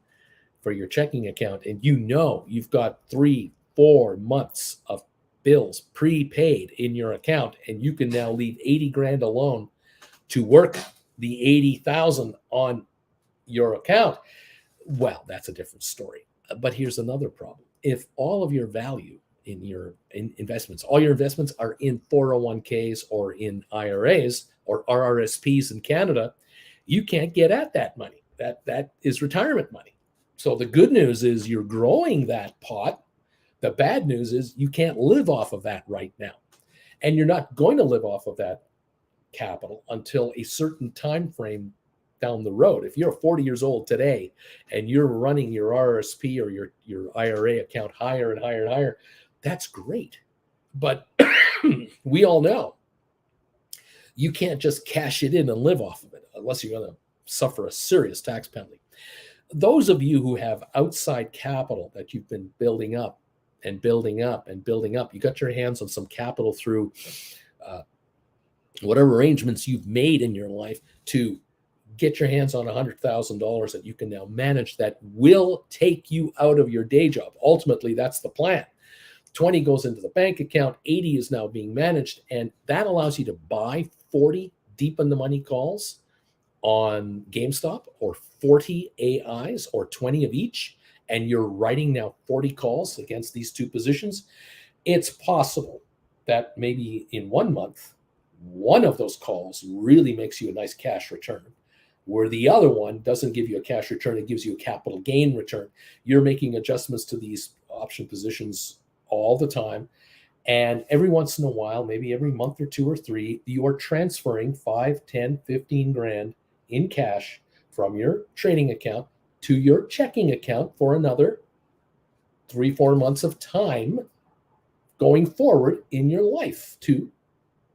for your checking account, and you've got 3-4 months of bills prepaid in your account, and you can now leave 80 grand alone to work the 80,000 on your account, well, that's a different story. But here's another problem. If all of your value in your investments, all your investments are in 401ks or in IRAs or RRSPs in Canada, you can't get at that money. That is retirement money. So the good news is you're growing that pot. The bad news is you can't live off of that right now. And you're not going to live off of that capital until a certain time frame down the road. If you're 40 years old today and you're running your RRSP or your IRA account higher and higher and higher, that's great. But we all know you can't just cash it in and live off of it unless you're going to suffer a serious tax penalty. Those of you who have outside capital that you've been building up and building up and building up, you got your hands on some capital through whatever arrangements you've made in your life to get your hands on $100,000 that you can now manage, that will take you out of your day job. Ultimately, that's the plan. 20 goes into the bank account, 80 is now being managed, and that allows you to buy 40 deep in the money calls on GameStop, or 40 AIs, or 20 of each, and you're writing now 40 calls against these 2 positions. It's possible that maybe in 1 month, one of those calls really makes you a nice cash return, where the other one doesn't give you a cash return, it gives you a capital gain return. You're making adjustments to these option positions all the time. And every once in a while, maybe every month or 2 or 3, you are transferring 5, 10, 15 grand in cash from your trading account to your checking account for another 3-4 months of time going forward in your life to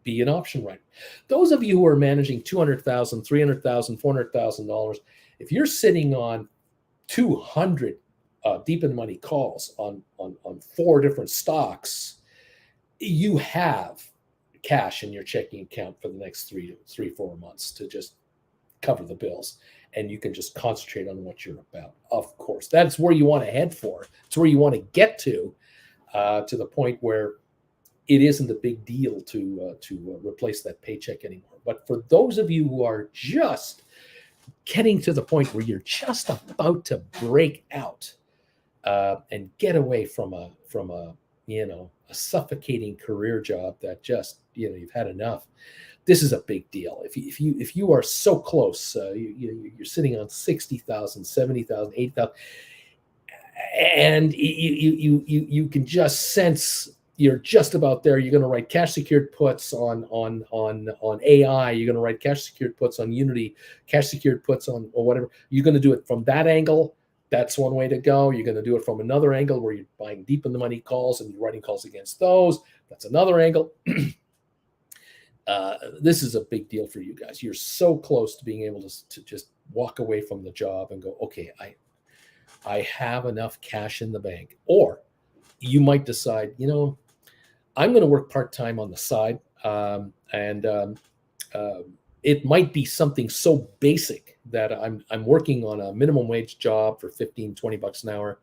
be an option writer. Those of you who are managing $200,000, $300,000, $400,000, if you're sitting on 200 deep in money calls on 4 different stocks, you have cash in your checking account for the next 4 months to just cover the bills, and you can just concentrate on what you're about. Of course, that's where you want to head for. It's where you want to get to the point where it isn't a big deal to replace that paycheck anymore. But for those of you who are just getting to the point where you're just about to break out and get away from a a suffocating career job that just you've had enough, this is a big deal. If you are so close, you're sitting on 60,000, 70,000, 80,000, and you can just sense you're just about there. You're going to write cash secured puts on AI. You're going to write cash secured puts on Unity, cash secured puts on or whatever. You're going to do it from that angle. That's one way to go. You're going to do it from another angle where you're buying deep in the money calls and you're writing calls against those. That's another angle. This is a big deal for you guys. You're so close to being able to just walk away from the job and go, okay, I have enough cash in the bank. Or you might decide, I'm going to work part-time on the side. It might be something so basic that I'm working on a minimum wage job for 15, 20 bucks an hour,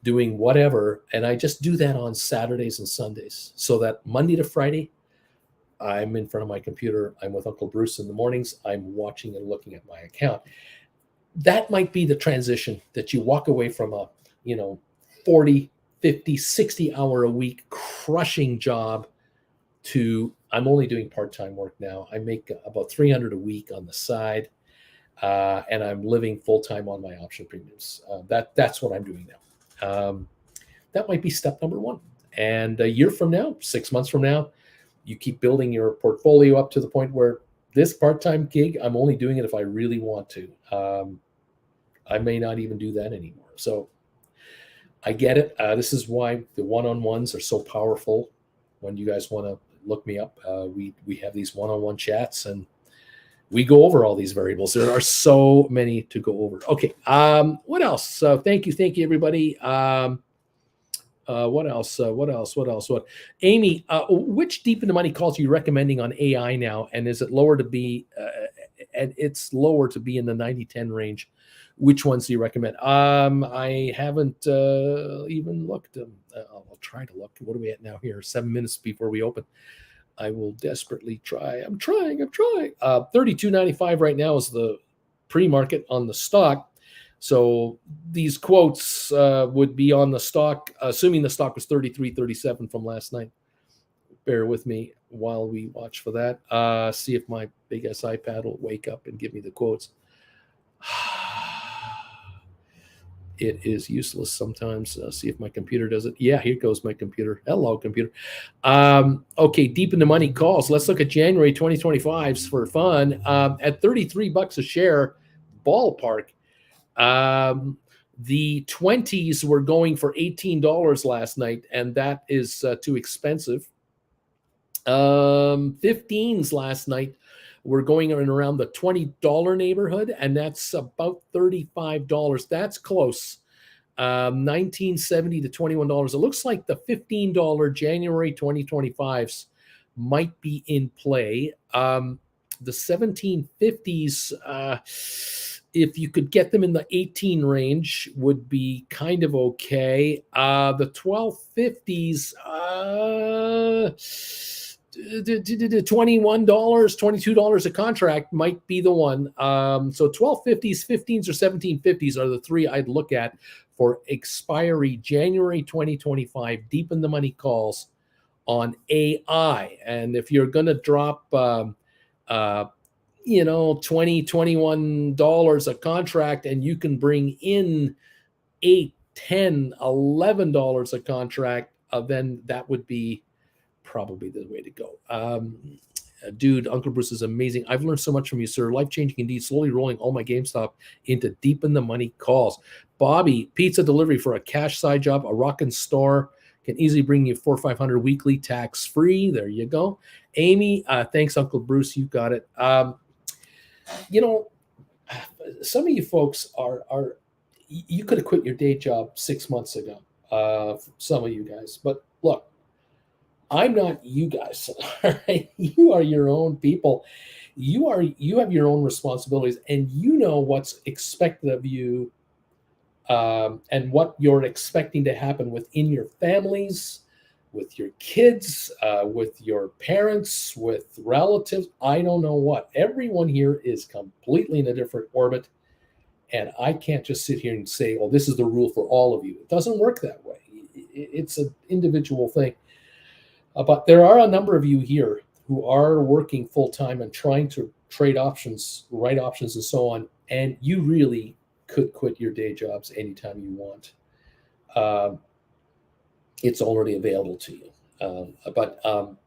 doing whatever. And I just do that on Saturdays and Sundays so that Monday to Friday, I'm in front of my computer. I'm with Uncle Bruce in the mornings. I'm watching and looking at my account. That might be the transition that you walk away from a, 40, 50, 60 hour a week crushing job to I'm only doing part-time work now. I make about $300 a week on the side, and I'm living full-time on my option premiums. That's what I'm doing now. That might be step number one. And a year from now, 6 months from now, you keep building your portfolio up to the point where this part-time gig, I'm only doing it if I really want to. I may not even do that anymore. So I get it. This is why the one-on-ones are so powerful. When you guys want to look me up, we have these one-on-one chats and we go over all these variables. There are so many to go over. Okay. What else? Thank you, everybody. What else? What? Amy, which deep in the money calls are you recommending on AI now? And is it lower to be, and it's lower to be in the 90-10 range? Which ones do you recommend? I haven't even looked. I'll try to look. What are we at now here? 7 minutes before we open. I will desperately try. I'm trying. 32.95 right now is the pre-market on the stock. So these quotes would be on the stock, assuming the stock was 33.37 from last night. Bear with me while we watch for that. See if my big ass iPad will wake up and give me the quotes. It is useless sometimes. See if my computer does it. Yeah, here goes my computer. Hello, computer. Okay, deep in the money calls. Let's look at January 2025s for fun. At 33 bucks a share, ballpark. The 20s were going for $18 last night, and that is too expensive. 15s last night were going in around the $20 neighborhood, and that's about $35. That's close. $19.70 to $21. It looks like the $15 January 2025s might be in play. The 1750s, if you could get them in the 18 range, would be kind of okay. The 1250s, $21, $22 a contract might be the one. So 1250s, 15s, or 1750s are the three I'd look at for expiry January 2025, deep in the money calls on AI. And if you're going to drop, $20, $21 a contract, and you can bring in $8, $10, $11 a contract, then that would be probably the way to go. Dude, Uncle Bruce is amazing. I've learned so much from you, sir. Life-changing indeed. Slowly rolling all my GameStop into deep in the money calls. Bobby, pizza delivery for a cash side job, a rockin' store. Can easily bring you $400 or $500 weekly, tax-free. There you go. Amy, thanks, Uncle Bruce. You got it. Some of you folks are you could have quit your day job 6 months ago. Some of you guys. But look, I'm not you guys. All right? You are your own people. You have your own responsibilities, and you know what's expected of you, and what you're expecting to happen within your families, with your kids, with your parents, with relatives. I don't know what. Everyone here is completely in a different orbit. And I can't just sit here and say, well, this is the rule for all of you. It doesn't work that way. It's an individual thing. But there are a number of you here who are working full time and trying to trade options, write options, and so on. And you really could quit your day jobs anytime you want. It's already available to you. But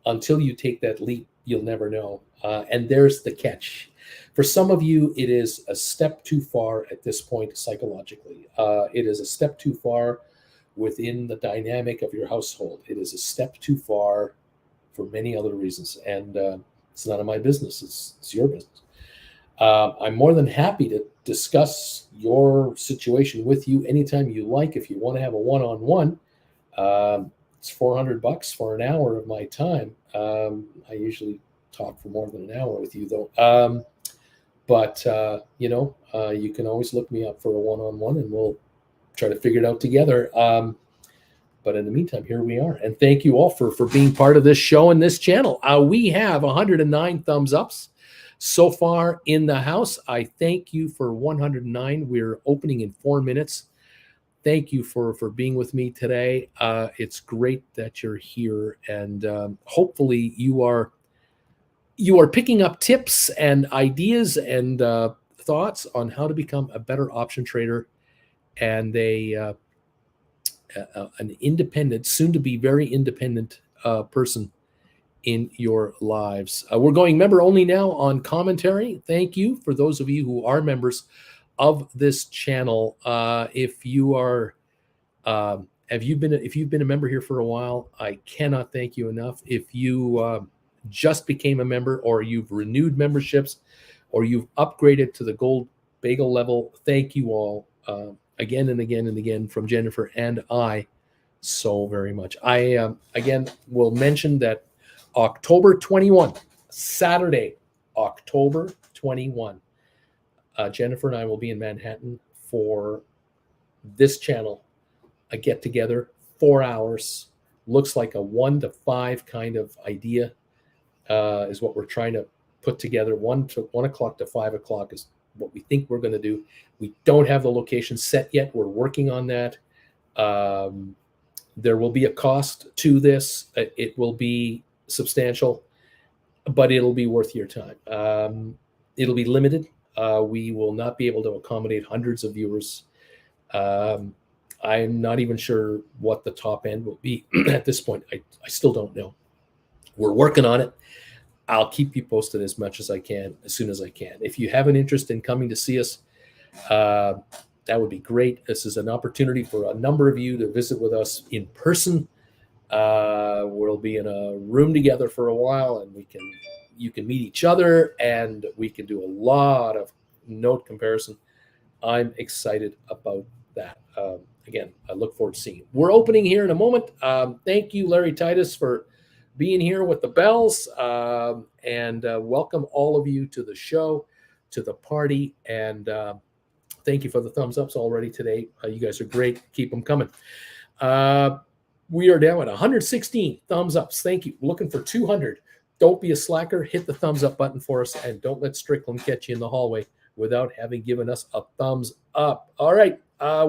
until you take that leap, you'll never know. And there's the catch. For some of you, it is a step too far at this point psychologically. It is a step too far within the dynamic of your household. It is a step too far for many other reasons. And it's none of my business. It's your business. I'm more than happy to discuss your situation with you anytime you like. If you want to have a one-on-one, it's $400 for an hour of my time. I usually talk for more than an hour with you, though. But you can always look me up for a one-on-one, and we'll try to figure it out together. But in the meantime, here we are. And thank you all for being part of this show and this channel. We have 109 thumbs ups so far in the house. I thank you for 109. We're opening in 4 minutes. Thank you for being with me today. It's great that you're here, and hopefully you are picking up tips and ideas and thoughts on how to become a better option trader and an independent, soon to be very independent person in your lives. We're going member only now on commentary. Thank you for those of you who are members of this channel. If you are, if you've been a member here for a while, I cannot thank you enough. If you just became a member, or you've renewed memberships, or you've upgraded to the gold bagel level, thank you all again and again and again from Jennifer and I so very much. I again will mention that October 21, Saturday, October 21, Jennifer and I will be in Manhattan for this channel, a get together, 4 hours. Looks like a 1 to 5 kind of idea is what we're trying to put together. 1 o'clock to 5 o'clock is what we think we're going to do. We don't have the location set yet. We're working on that. There will be a cost to this. It will be substantial, but it'll be worth your time. It'll be limited. We will not be able to accommodate hundreds of viewers. I'm not even sure what the top end will be at this point. I still don't know. We're working on it. I'll keep you posted as much as I can, as soon as I can. If you have an interest in coming to see us, that would be great. This is an opportunity for a number of you to visit with us in person. We'll be in a room together for a while, and you can meet each other, and we can do a lot of note comparison. I'm excited about that. Again, I look forward to seeing you. We're opening here in a moment. Thank you, Larry Titus, for being here with the bells, and welcome all of you to the show, to the party, and thank you for the thumbs ups already today. You guys are great. Keep them coming. We are down at 116 thumbs ups. Thank you. Looking for 200. Don't be a slacker. Hit the thumbs up button for us, and don't let Strickland catch you in the hallway without having given us a thumbs up. All right.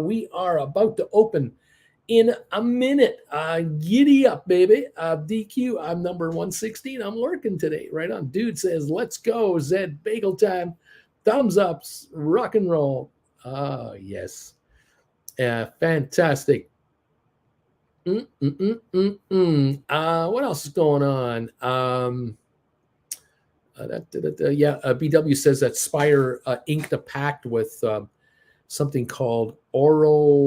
We are about to open in a minute. Giddy up, baby. DQ, I'm number 116. I'm working today. Right on. Dude says, let's go. Zed, bagel time. Thumbs ups. Rock and roll. Yes. Fantastic. What else is going on? BW says that Spire inked a pact with something called Aurora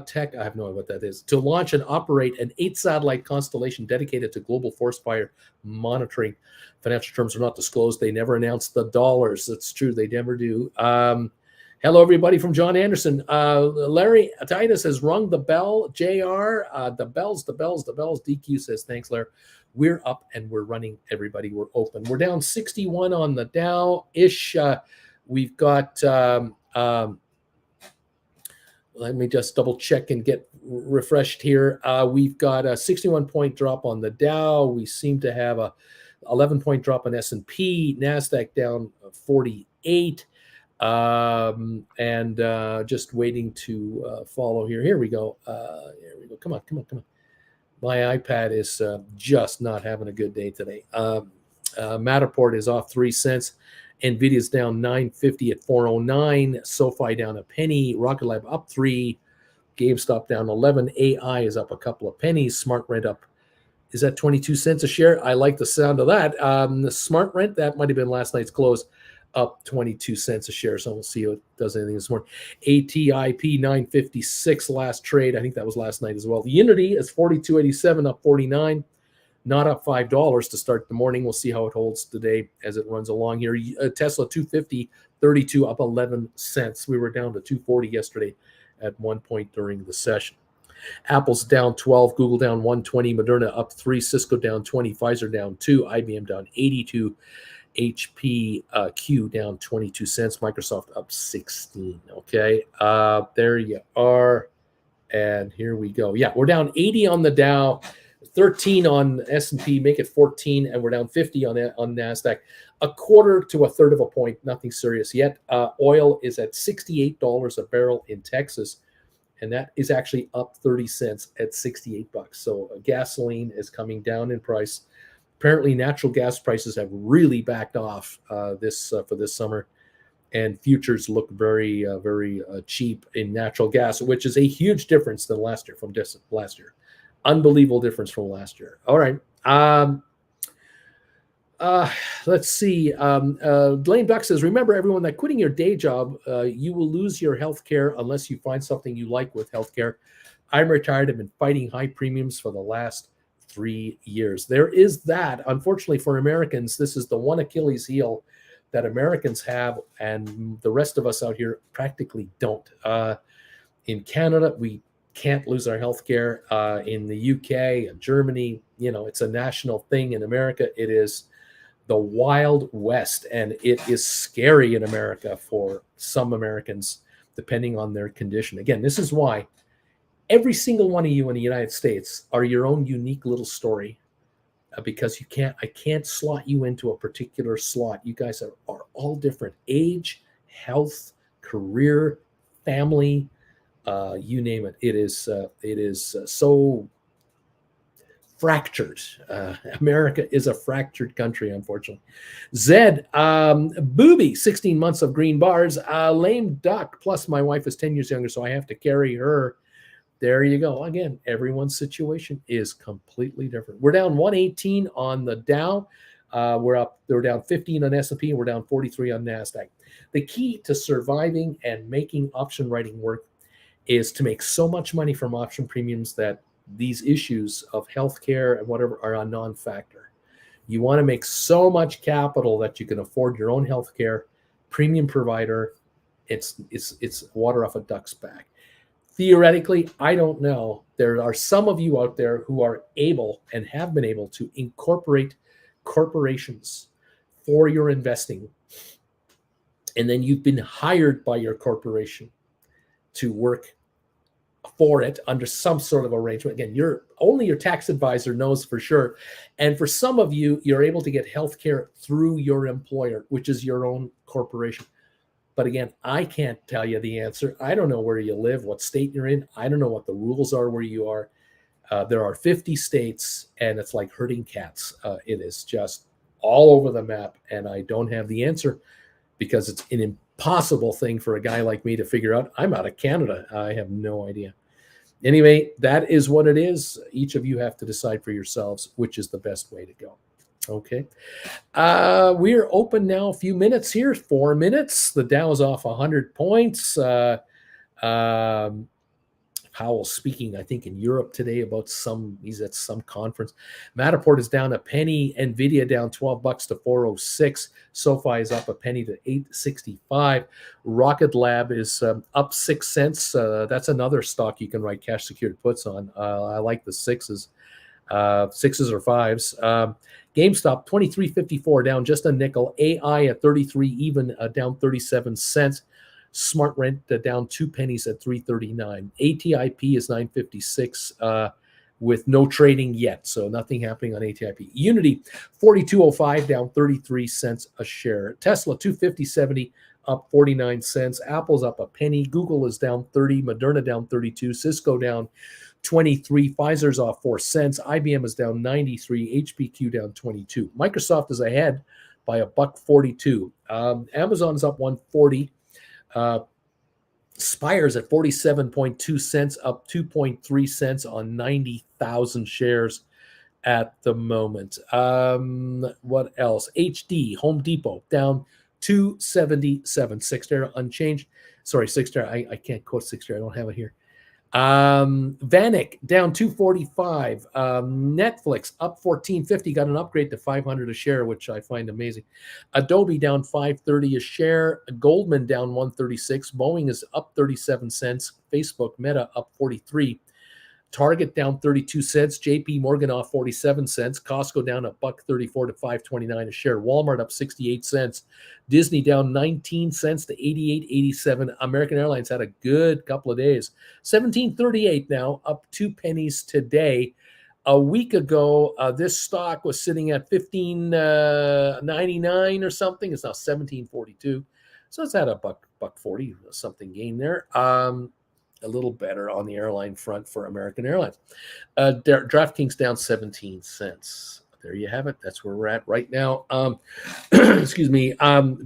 Tech. I have no idea what that is. To launch and operate an 8-satellite constellation dedicated to global forest fire monitoring. Financial terms are not disclosed. They never announced the dollars. That's true. They never do. Hello, everybody from John Anderson. Larry Titus has rung the bell. JR, the bells, the bells, the bells. DQ says, thanks, Larry. We're up and we're running, everybody. We're open. We're down 61 on the Dow-ish. We've got, let me just double check and get refreshed here. We've got a 61-point drop on the Dow. We seem to have a 11-point drop on S&P. NASDAQ down 48. And just waiting to follow here. Here we go. Here we go. Come on. My iPad is just not having a good day today. Matterport is off 3 cents. Nvidia's down 9.50 at 409. SoFi down a penny. Rocket Lab up 3. GameStop down 11. AI is up a couple of pennies. Smart Rent up. Is that 22 cents a share? I like the sound of that. The Smart Rent, that might have been last night's close, up 22 cents a share. So we'll see if it does anything this morning. ATIP 956 last trade. I think that was last night as well. The Unity is 42.87, up 49. Not up $5 to start the morning. We'll see how it holds today as it runs along here. Tesla 250.32, up 11 cents. We were down to 240 yesterday at one point during the session. Apple's down 12, Google down 120, Moderna up 3, Cisco down 20, Pfizer down 2, IBM down 82, HP Q down 22 cents, Microsoft up 16. Okay, there you are. And here we go. Yeah, we're down 80 on the Dow, 13 on S&P, make it 14, and we're down 50 on NASDAQ. A quarter to a third of a point, nothing serious yet. Oil is at $68 a barrel in Texas, and that is actually up 30 cents at $68. So gasoline is coming down in price. Apparently, natural gas prices have really backed off for this summer, and futures look very, very cheap in natural gas, which is a huge difference than last year. Last year, unbelievable difference from last year. All right, let's see. Blaine Duck says, remember, everyone, that quitting your day job, you will lose your health care unless you find something you like with health care. I'm retired. I've been fighting high premiums for the last 3 years. There is that. Unfortunately for Americans, this is the one Achilles heel that Americans have, and the rest of us out here practically don't. In Canada, we can't lose our health care. In the UK and Germany, it's a national thing. In America, it is the Wild West, and it is scary in America for some Americans, depending on their condition. Again, this is why every single one of you in the United States are your own unique little story, because I can't slot you into a particular slot. You guys are all different. Age, health, career, family, you name it. It is so fractured. America is a fractured country, unfortunately. Zed, Booby, 16 months of green bars. Lame duck, plus my wife is 10 years younger, so I have to carry her. There you go. Again, everyone's situation is completely different. We're down 118 on the Dow. We're down 15 on S&P, and we're down 43 on NASDAQ. The key to surviving and making option writing work is to make so much money from option premiums that these issues of healthcare and whatever are a non-factor. You want to make so much capital that you can afford your own healthcare premium provider. It's water off a duck's back. Theoretically, I don't know. There are some of you out there who are able and have been able to incorporate corporations for your investing. And then you've been hired by your corporation to work for it under some sort of arrangement. Again, only your tax advisor knows for sure. And for some of you, you're able to get healthcare through your employer, which is your own corporation. But again, I can't tell you the answer. I don't know where you live, what state you're in. I don't know what the rules are where you are. There are 50 states, and it's like herding cats. It is just all over the map, and I don't have the answer because it's an impossible thing for a guy like me to figure out. I'm out of Canada. I have no idea. Anyway, that is what it is. Each of you have to decide for yourselves which is the best way to go. Okay. We're open now a few minutes here, 4 minutes. The Dow's off 100 points. Powell speaking, I think, in Europe today about he's at some conference. Matterport is down a penny. Nvidia down $12 to 406. SoFi is up a penny to 865. Rocket Lab is up 6 cents. That's another stock you can write cash secured puts on. I like the sixes or fives. GameStop 23.54 down just a nickel. AI at 33 even, down 37 cents. Smart Rent down 2 pennies at 3.39. ATIP is 9.56 with no trading yet, so nothing happening on ATIP. Unity 42.05 down 33 cents a share. Tesla 250.70 up 49 cents. Apple's up a penny. Google is down 30. Moderna down 32. Cisco down 23. Pfizer's off 4 cents. IBM is down 93. HPQ down 22. Microsoft is ahead by $1.42. Amazon's up 140. Spire's at 47.2 cents, up 2.3 cents on 90,000 shares at the moment. What else? HD, Home Depot, down 277. Cyxtera unchanged. Sorry, Cyxtera. I can't quote Cyxtera. I don't have it here. Vanik down 245. Netflix up 14.50, got an upgrade to 500 a share, which I find amazing. Adobe down 5.30 a share. Goldman down 136. Boeing is up 37 cents. Facebook Meta up 43. Target down 32 cents. JP Morgan off 47 cents. Costco down $1.34 to 5.29 a share. Walmart up 68 cents. Disney down 19 cents to 88.87. American Airlines had a good couple of days. 17.38 now, up 2 pennies today. A week ago, this stock was sitting at 15.99 or something. It's now 17.42. So it's at $1.40 something gain there. A little better on the airline front for American Airlines. DraftKings down 17 cents. There you have it. That's where we're at right now. Excuse me,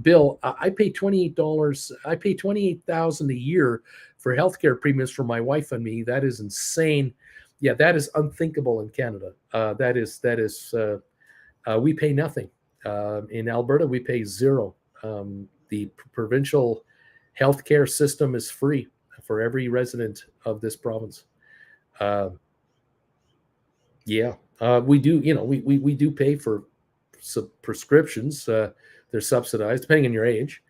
Bill. I pay $28. I pay $28,000 a year for healthcare premiums for my wife and me. That is insane. Yeah, that is unthinkable in Canada. That is. We pay nothing. In Alberta, we pay zero. The provincial healthcare system is free for every resident of this province. We do, we do pay for prescriptions. They're subsidized depending on your age.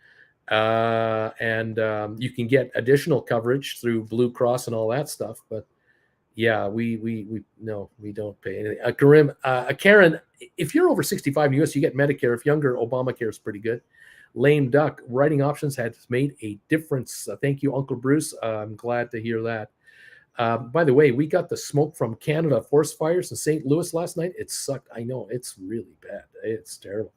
And you can get additional coverage through Blue Cross and all that stuff. But yeah, we don't pay anything. Karen, if you're over 65 in the US, you get Medicare. If younger, Obamacare is pretty good. Lame Duck, writing options has made a difference. Thank you, Uncle Bruce. I'm glad to hear that. By the way, we got the smoke from Canada forest fires in St. Louis last night. It sucked. I know, it's really bad. It's terrible.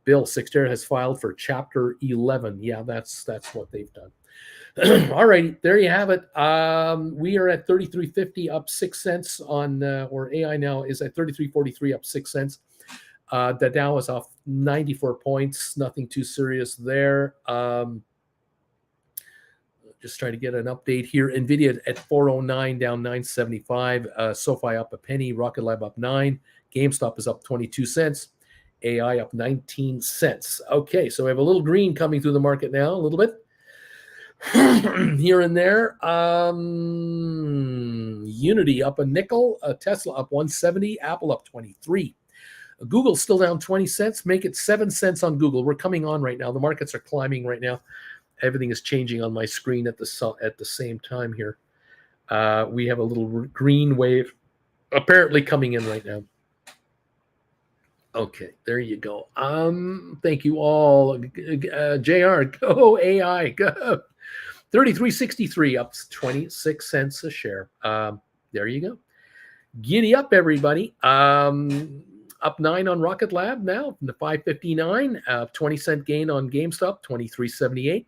Bill, Cyxtera has filed for Chapter 11. Yeah, that's what they've done. All right, there you have it. We are at 33.50, up 6 cents on, or AI now is at 33.43, up 6 cents. The Dow is off 94 points. Nothing too serious there. Just trying to get an update here. NVIDIA at 409, down 975. SoFi up a penny. Rocket Lab up 9. GameStop is up 22 cents. AI up 19 cents. Okay, so we have a little green coming through the market now, a little bit. Here and there. Unity up a nickel. Tesla up 170. Apple up 23. Google still down 20 cents. Make it 7 cents on Google. We're coming on right now. The markets are climbing right now. Everything is changing on my screen at the same time here. We have a little green wave apparently coming in right now. Okay, there you go. Thank you all. JR, go AI, go. 33.63, up 26 cents a share. There you go. Giddy up, everybody. Up 9 on Rocket Lab now, the 5.59. 20-cent gain on GameStop, 23.78.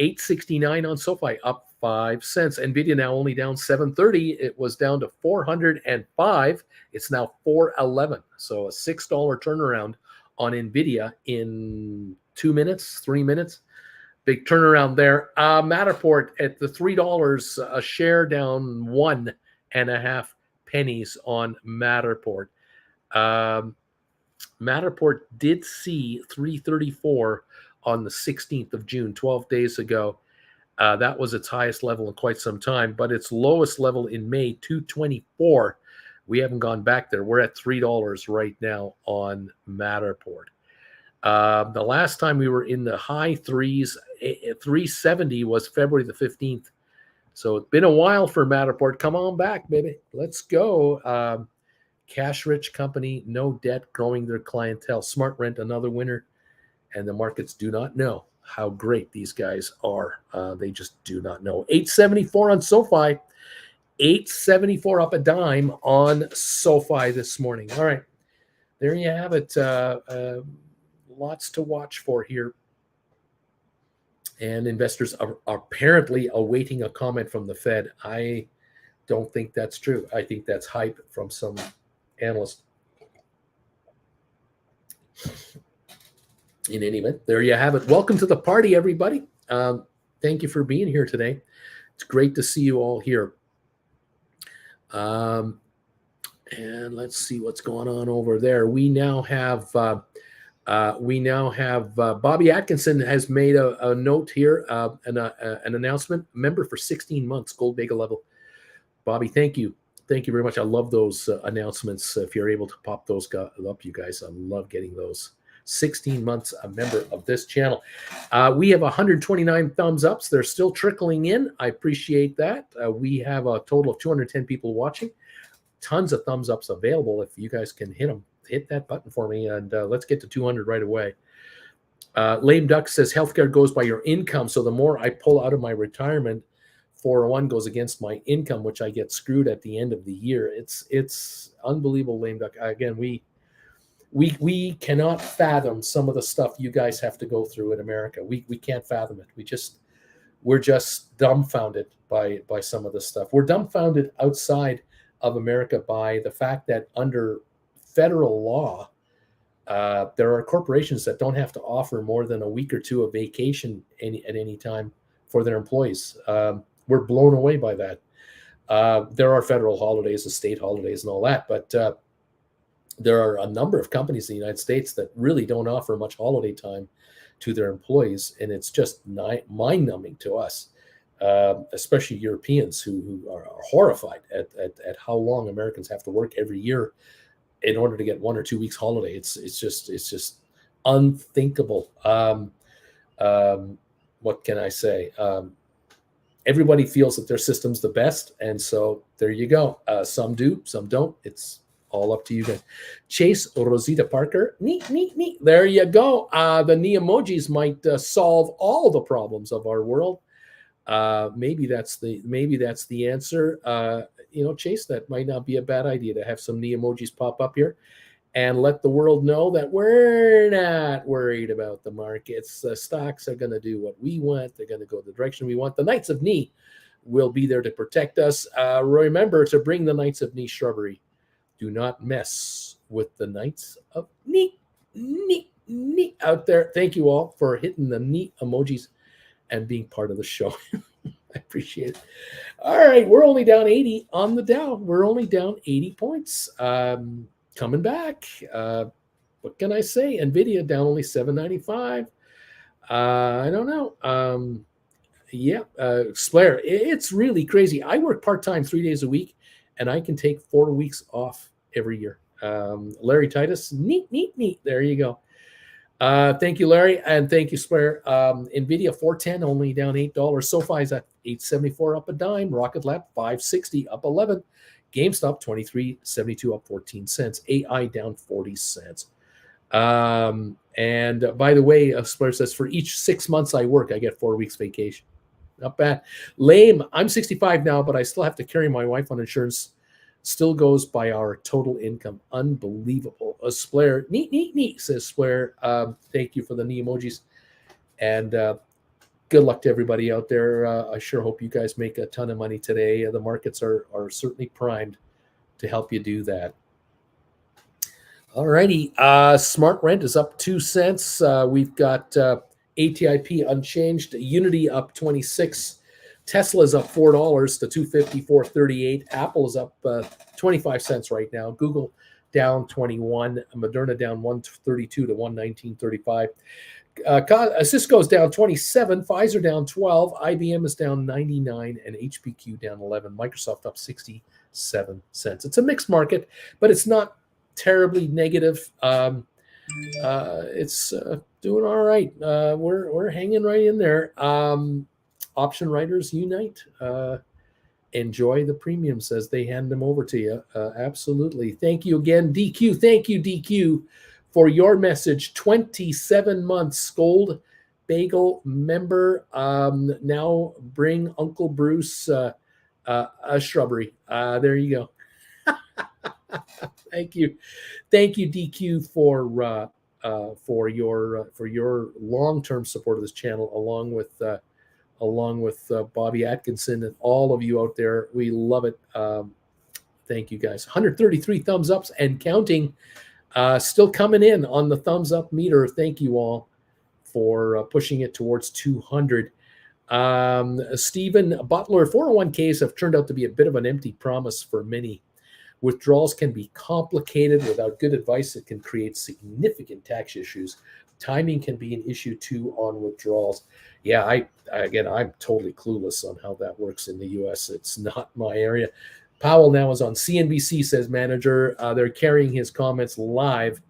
8.69 on SoFi, up 5 cents. NVIDIA now only down 7.30. It was down to 405. It's now 4.11. So a $6 turnaround on NVIDIA in 2 minutes, 3 minutes. Big turnaround there. Matterport at the $3 a share, down 1.5 pennies on Matterport. Matterport did see 334 on the 16th of June, 12 days ago. That was its highest level in quite some time, but its lowest level in May, 224. We haven't gone back there. We're at $3 right now on Matterport. The last time we were in the high threes, 370 was February the 15th. So it's been a while for Matterport. Come on back, baby. Let's go. Cash-rich company, no debt, growing their clientele. Smart Rent, another winner. And the markets do not know how great these guys are. They just do not know. 874 on SoFi. 874 up a dime on SoFi this morning. All right. There you have it. Lots to watch for here. And investors are apparently awaiting a comment from the Fed. I don't think that's true. I think that's hype from some analysts. In any event, there you have it. Welcome to the party, everybody. Thank you for being here today. It's great to see you all here. And let's see what's going on over there. We now have Bobby Atkinson has made a note here, an announcement. Member for 16 months, gold beta level. Bobby, thank you. Thank you very much. I love those announcements. If you're able to pop those up, you guys, I love getting those. 16 months a member of this channel. We have 129 thumbs ups. They're still trickling in. I appreciate that. We have a total of 210 people watching. Tons of thumbs ups available. If you guys can hit them, hit that button for me, and let's get to 200 right away. Lame Duck says healthcare goes by your income. So the more I pull out of my retirement, 401 goes against my income, which I get screwed at the end of the year. It's unbelievable, Lame Duck. Again, we cannot fathom some of the stuff you guys have to go through in America. We can't fathom it. We're just dumbfounded by some of the stuff. We're dumbfounded outside of America by the fact that under federal law, there are corporations that don't have to offer more than a week or two of vacation at any time for their employees. We're blown away by that. There are federal holidays, the state holidays, and all that, but there are a number of companies in the United States that really don't offer much holiday time to their employees, and it's just mind-numbing to us, especially Europeans who are horrified at how long Americans have to work every year in order to get 1 or 2 weeks holiday. It's just unthinkable. What can I say? Everybody feels that their system's the best, and so there you go. Some do, some don't. It's all up to you guys. Chase Rosita Parker, neat. There you go. The knee emojis might solve all the problems of our world. Maybe that's the answer. Chase, that might not be a bad idea to have some knee emojis pop up here and let the world know that we're not worried about the markets. Stocks are going to do what we want. They're going to go the direction we want. The Knights of Knee will be there to protect us. Remember to bring the Knights of Knee shrubbery. Do not mess with the Knights of Knee out there. Thank you all for hitting the knee emojis and being part of the show. I appreciate it. All right, we're only down 80 on the Dow. We're only down 80 points. Coming back. What can I say? NVIDIA down only 795. I don't know. Splair, it's really crazy. I work part-time 3 days a week, and I can take 4 weeks off every year. Larry Titus, neat. There you go. Thank you, Larry, and thank you, Splair. NVIDIA 410 only down $8. SoFi's at 874 up a dime. Rocket Lab 560 up 11. GameStop 23.72 up 14 cents. AI down 40 cents. And by the way, Splair says for each 6 months I work, I get 4 weeks vacation. Not bad. Lame. I'm 65 now, but I still have to carry my wife on insurance. Still goes by our total income. Unbelievable. Splair, neat, says Splair. Thank you for the knee emojis. And good luck to everybody out there. I sure hope you guys make a ton of money today. The markets are certainly primed to help you do that. All righty. Smart Rent is up 2 cents. We've got ATIP unchanged. Unity up 26. Tesla's up $4 to $254.38. Apple is up 25 cents right now. Google down 21. Moderna down 132 to 119.35. Cisco's down 27, Pfizer down 12, IBM is down 99, and HPQ down 11. Microsoft up 67 cents. It's a mixed market, but it's not terribly negative. It's doing all right. We're hanging right in there. Option writers unite. Enjoy the premiums as they hand them over to you. Absolutely. Thank you again, DQ. Thank you, DQ, for your message. 27 months, Gold Bagel member. Now bring Uncle Bruce a shrubbery. There you go. Thank you, DQ, for your long-term support of this channel, along with Bobby Atkinson and all of you out there. We love it. Thank you, guys. 133 thumbs ups and counting. Still coming in on the thumbs up meter. Thank you all for pushing it towards 200. Stephen Butler, 401ks have turned out to be a bit of an empty promise for many. Withdrawals can be complicated. Without good advice, it can create significant tax issues. Timing can be an issue too on withdrawals. Yeah, I'm totally clueless on how that works in the U.S. It's not my area. Powell now is on CNBC, says manager. They're carrying his comments live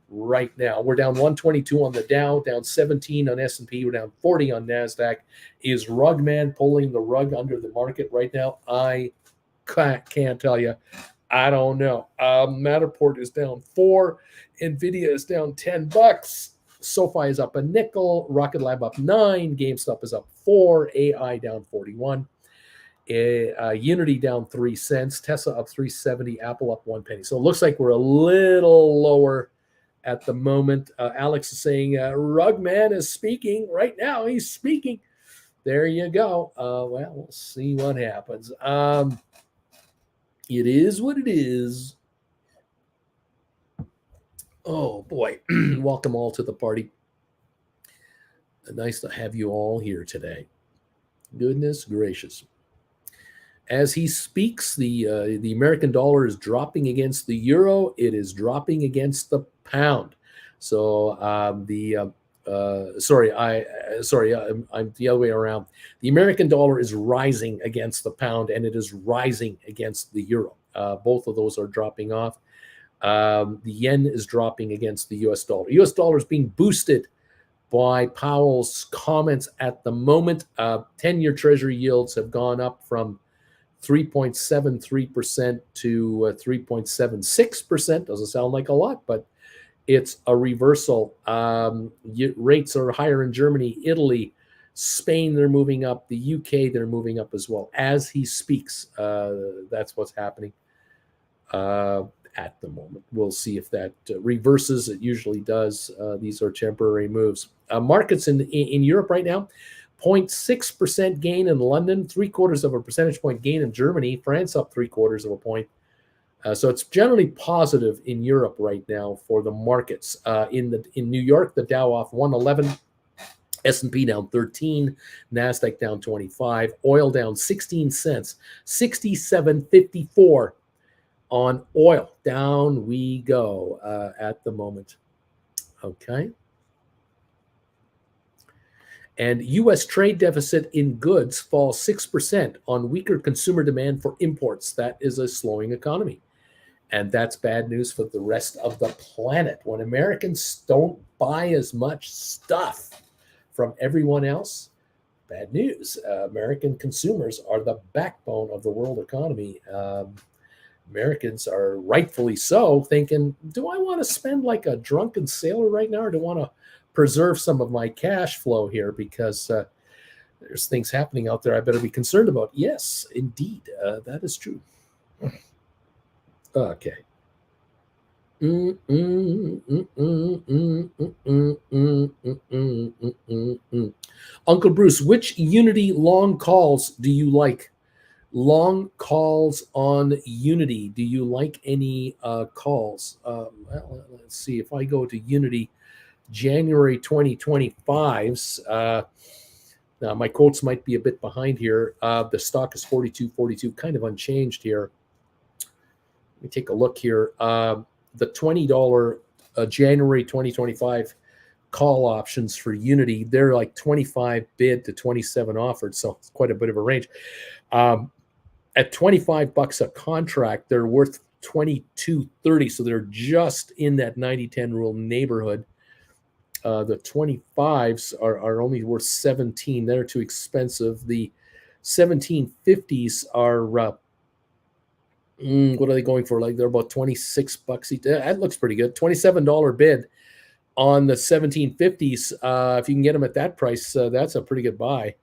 right now. We're down 122 on the Dow, down 17 on S&P. We're down 40 on NASDAQ. Is Rugman pulling the rug under the market right now? I can't tell you. I don't know. Matterport is down 4. NVIDIA is down $10. SoFi is up a nickel. Rocket Lab up 9. GameStop is up 4. AI down 41. Unity down 3 cents. Tesla up 3.70. Apple up 1 penny. So it looks like we're a little lower at the moment. Alex is saying Rugman is speaking right now. He's speaking. There you go. Well, we'll see what happens. It is what it is. Oh, boy. Welcome all to the party. Nice to have you all here today. Goodness gracious. As he speaks, the American dollar is dropping against the euro. It is dropping against the pound. So I'm the other way around. The American dollar is rising against the pound, and it is rising against the euro. Both of those are dropping off. The yen is dropping against the U.S. dollar. U.S. dollar is being boosted by Powell's comments at the moment. 10-year Treasury yields have gone up from 3.73% to 3.76%. Doesn't sound like a lot, but it's a reversal. Rates are higher in Germany, Italy, Spain. They're moving up. The UK, they're moving up as well. As he speaks, that's what's happening at the moment. We'll see if that reverses. It usually does. These are temporary moves. Markets in Europe right now, 0.6% gain in London, 0.75 percentage point gain in Germany, France up 0.75 point. So it's generally positive in Europe right now for the markets. In New York, the Dow off 111, S&P down 13, NASDAQ down 25, oil down 16 cents, 67.54 on oil. Down we go at the moment. Okay. And U.S. trade deficit in goods falls 6% on weaker consumer demand for imports. That is a slowing economy. And that's bad news for the rest of the planet. When Americans don't buy as much stuff from everyone else, bad news. American consumers are the backbone of the world economy. Americans are rightfully so thinking, do I want to spend like a drunken sailor right now, or do I want to preserve some of my cash flow here because there's things happening out there I better be concerned about? Yes, indeed. That is true. Okay. Uncle Bruce, which Unity long calls do you like? Long calls on Unity. Do you like any calls? Well, let's see. If I go to Unity, January 2025's, now my quotes might be a bit behind here. The stock is 42.42, kind of unchanged here. Let me take a look here. The $20 January 2025 call options for Unity. They're like 25 bid to 27 offered, so it's quite a bit of a range. At $25 a contract, they're worth $22.30, so they're just in that 90-10 rule neighborhood. The 25s are only worth 17. They're too expensive. The 1750s are what are they going for? Like they're about $26 each. That looks pretty good. $27 bid on the 1750s. If you can get them at that price, that's a pretty good buy.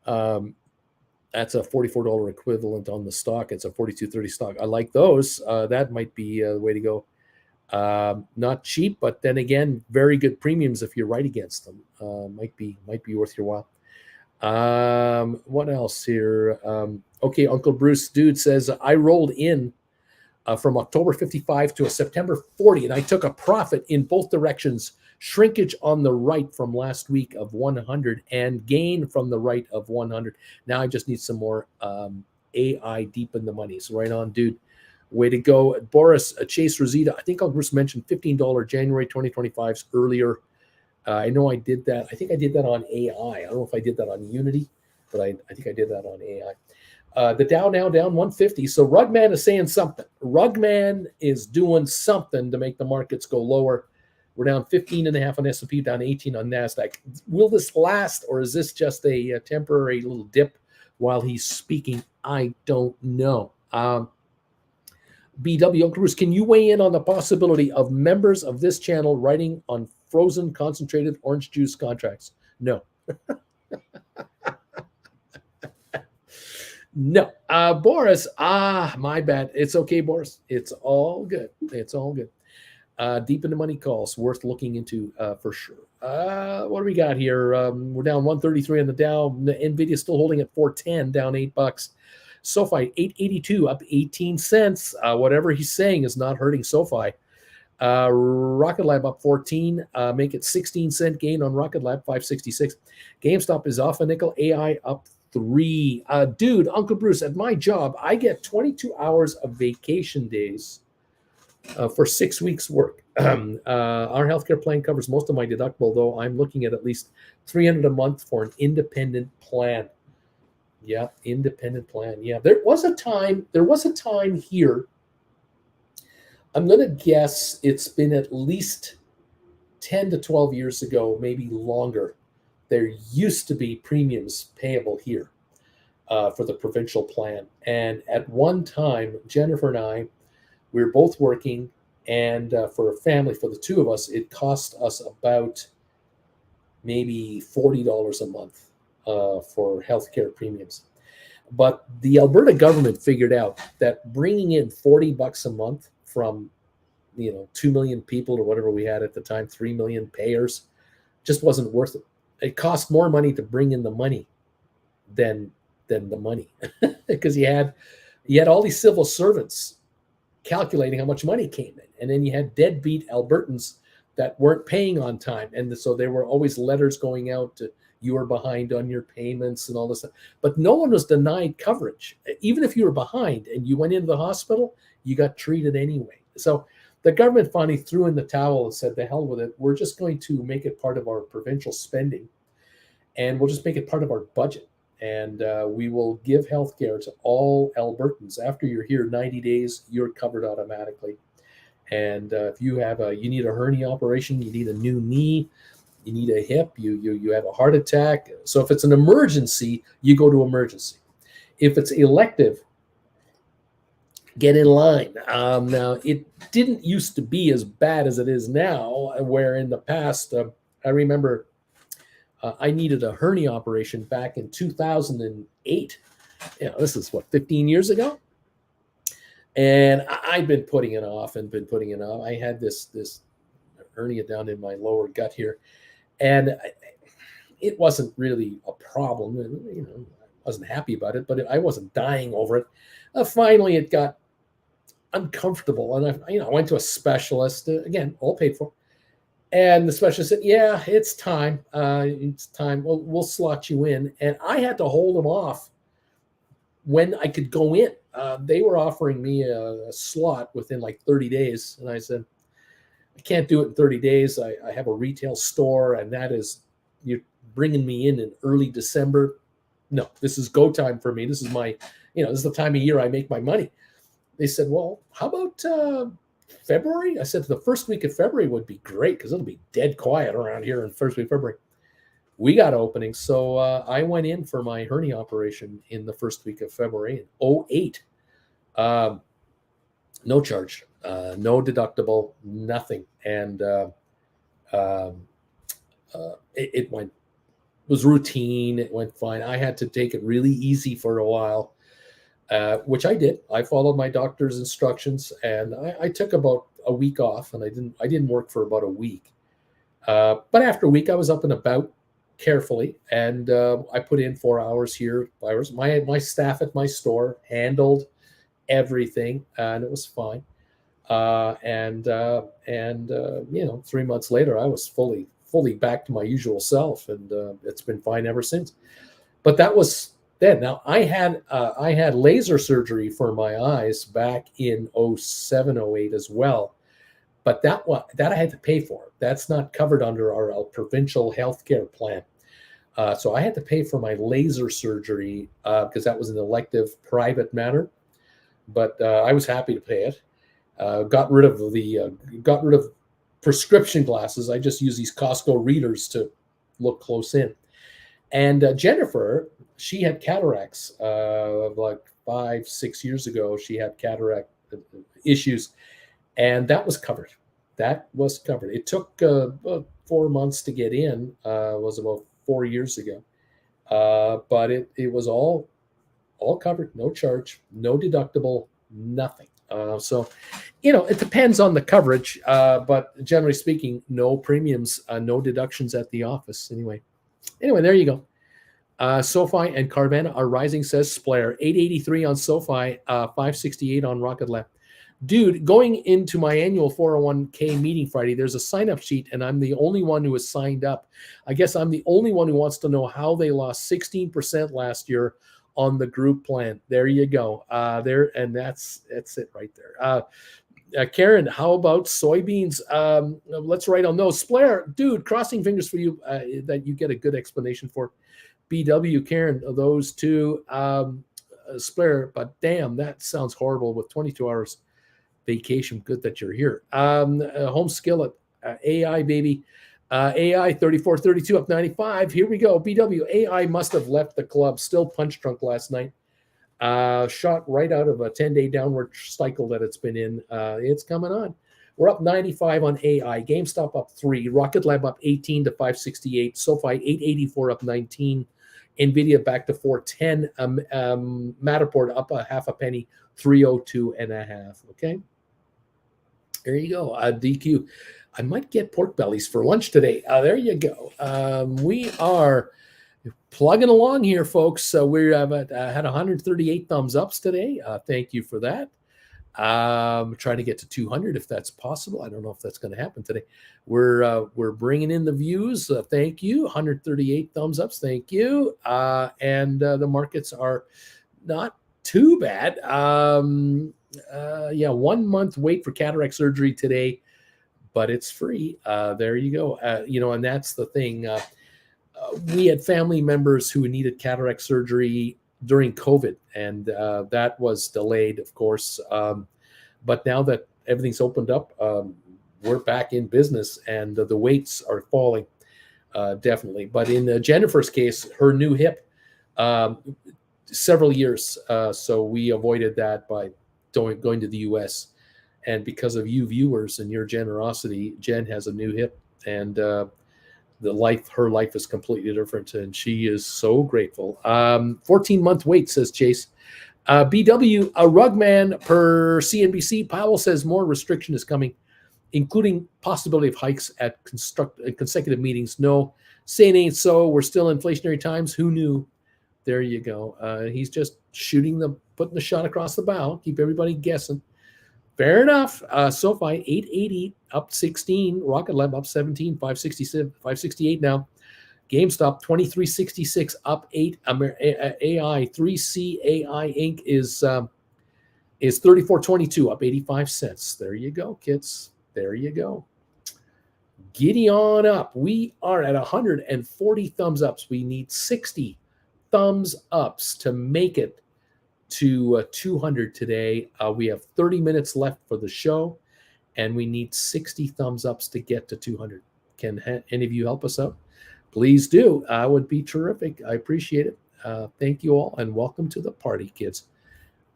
That's a $44 equivalent on the stock. It's a 42.30 stock. I like those. That might be the way to go. Not cheap, but then again, very good premiums if you're right against them. Might be worth your while. What else here? Okay, Uncle Bruce Dude says, I rolled in from October 55 to a September 40, and I took a profit in both directions. Shrinkage on the right from last week of 100 and gain from the right of 100. Now I just need some more AI deep in the money. So right on, dude. Way to go. Boris Chase Rosita, I think Uncle Bruce mentioned $15 January 2025s earlier. I know I did that. I think I did that on AI. I don't know if I did that on Unity, but I think I did that on AI. The Dow now down 150. So Rugman is saying something. Rugman is doing something to make the markets go lower. We're down 15.5 on S&P, down 18 on NASDAQ. Will this last, or is this just a temporary little dip while he's speaking? I don't know. BW, Uncle Bruce, can you weigh in on the possibility of members of this channel writing on frozen concentrated orange juice contracts? No. No. Boris, my bad. It's okay, Boris. It's all good. It's all good. Deep in the money calls, worth looking into for sure. What do we got here? We're down 133 on the Dow. NVIDIA still holding at 410, down $8. SoFi 882, up 18 cents. Whatever he's saying is not hurting SoFi. Rocket Lab up 14, make it 16-cent gain on Rocket Lab, 566. GameStop is off a nickel. AI up 3. Dude, Uncle Bruce, at my job, I get 22 hours of vacation days for 6 weeks work. Our healthcare plan covers most of my deductible, though I'm looking at least $300 a month for an independent plan. Yeah, independent plan. Yeah, there was a time here. I'm going to guess it's been at least 10 to 12 years ago, maybe longer. There used to be premiums payable here for the provincial plan. And at one time, Jennifer and I, we were both working, and for a family, for the two of us, it cost us about maybe $40 a month for healthcare premiums. But the Alberta government figured out that bringing in $40 a month from 2 million people or whatever we had at the time, 3 million payers, just wasn't worth it. It cost more money to bring in the money than the money because you had all these civil servants calculating how much money came in, and then you had deadbeat Albertans that weren't paying on time, and so there were always letters going out to, you were behind on your payments and all this stuff. But no one was denied coverage. Even if you were behind and you went into the hospital, you got treated anyway. So the government finally threw in the towel and said, the hell with it. We're just going to make it part of our provincial spending, and we'll just make it part of our budget. And we will give health care to all Albertans. After you're here 90 days, you're covered automatically. And if you have you need a hernia operation, you need a new knee, you need a hip, you have a heart attack. So if it's an emergency, you go to emergency. If it's elective, get in line. Now, it didn't used to be as bad as it is now, where in the past, I remember I needed a hernia operation back in 2008. This is 15 years ago? And I've been putting it off. I had this hernia down in my lower gut here. And it wasn't really a problem. I wasn't happy about it, but I wasn't dying over it. Finally, it got uncomfortable, and I went to a specialist. Again, all paid for. And the specialist said, "Yeah, it's time. It's time. We'll slot you in." And I had to hold them off when I could go in. They were offering me a slot within like 30 days, and I said, I can't do it in 30 days. I have a retail store, and that is, you're bringing me in early December. No, this is go time for me. This is my, this is the time of year I make my money. They said, well, how about February? I said, the first week of February would be great because it'll be dead quiet around here in first week of February. We got openings. So I went in for my hernia operation in the first week of February in 2008. No charge, no deductible, nothing. And it was routine. It went fine. I had to take it really easy for a while, which I did. I followed my doctor's instructions, and I took about a week off, and I didn't work for about a week. But after a week, I was up and about carefully, and I put in 4 hours here. My staff at my store handled everything, and it was fine. 3 months later, I was fully back to my usual self, and it's been fine ever since. But that was then. Now I had laser surgery for my eyes back in 07, 08 as well, but that I had to pay for. That's not covered under our provincial healthcare plan. So I had to pay for my laser surgery because that was an elective private matter. But I was happy to pay it. Got rid of prescription glasses. I just use these Costco readers to look close in. And Jennifer, she had cataracts like 5-6 years ago. She had cataract issues, and that was covered. It took 4 months to get in. It was about 4 years ago, but it was all covered, no charge, no deductible, nothing. So, it depends on the coverage, but generally speaking, no premiums, no deductions at the office. Anyway, there you go. SoFi and Carvana are rising, says Splair. 883 on SoFi, 568 on Rocket Lab. Dude, going into my annual 401k meeting Friday, there's a sign-up sheet, and I'm the only one who has signed up. I guess I'm the only one who wants to know how they lost 16% last year on the group plan. There you go. And that's it right there. Karen, how about soybeans? Let's write on those. Splair, dude, crossing fingers for you that you get a good explanation for BW. Karen, those two. Splair, but damn, that sounds horrible with 22 hours vacation. Good that you're here. Home skillet, AI baby. AI 3432 up 95. Here we go. BW, AI must have left the club. Still punch drunk last night. Shot right out of a 10-day downward cycle that it's been in. It's coming on. We're up 95 on AI. GameStop up 3. Rocket Lab up 18 to 568. SoFi 884 up 19. NVIDIA back to 410. Matterport up a half a penny, 302.5. Okay. There you go. DQ. I might get pork bellies for lunch today. There you go. We are plugging along here, folks. So we had 138 thumbs ups today. Thank you for that. Trying to get to 200 if that's possible. I don't know if that's going to happen today. We're bringing in the views. Thank you. 138 thumbs ups. Thank you. And the markets are not too bad. 1 month wait for cataract surgery today, but it's free. There you go. And that's the thing. We had family members who needed cataract surgery during COVID, and that was delayed, of course. But now that everything's opened up, we're back in business, and the waits are falling, definitely. But in Jennifer's case, her new hip, several years. So we avoided that by going to the U.S. And because of you viewers and your generosity, Jen has a new hip, and her life is completely different, and she is so grateful. 14-month wait, says Chase. BW, a rugman per CNBC. Powell says more restriction is coming, including possibility of hikes at consecutive meetings. No, saying ain't so. We're still in inflationary times. Who knew? There you go. He's just putting the shot across the bow. Keep everybody guessing. Fair enough. SoFi 880 up 16. Rocket Lab up 17. 567, 568 now. GameStop 2366 up 8. AI C3.ai Inc is 3422 up 85 cents. There you go, kids. There you go. Giddy on up. We are at 140 thumbs ups. We need 60 thumbs ups to make it to 200 today. We have 30 minutes left for the show, and we need 60 thumbs ups to get to 200. Can any of you help us out? Please do. Would be terrific. I appreciate it. Thank you all, and welcome to the party, kids.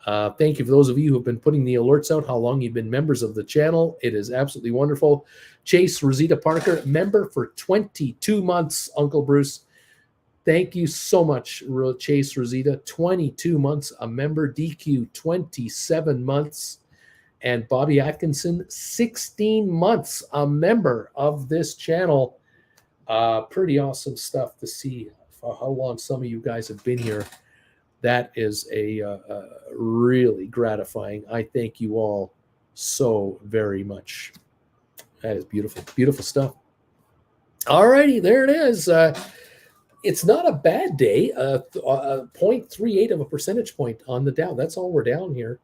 Thank you for those of you who have been putting the alerts out, how long you've been members of the channel. It is absolutely wonderful. Chase Rosita Parker, member for 22 months, Uncle Bruce. Thank you so much, Chase Rosita. 22 months, a member. DQ, 27 months. And Bobby Atkinson, 16 months, a member of this channel. Pretty awesome stuff to see for how long some of you guys have been here. That is a really gratifying. I thank you all so very much. That is beautiful, beautiful stuff. All righty, there it is. It's not a bad day. 0.38 of a percentage point on the Dow. That's all we're down here.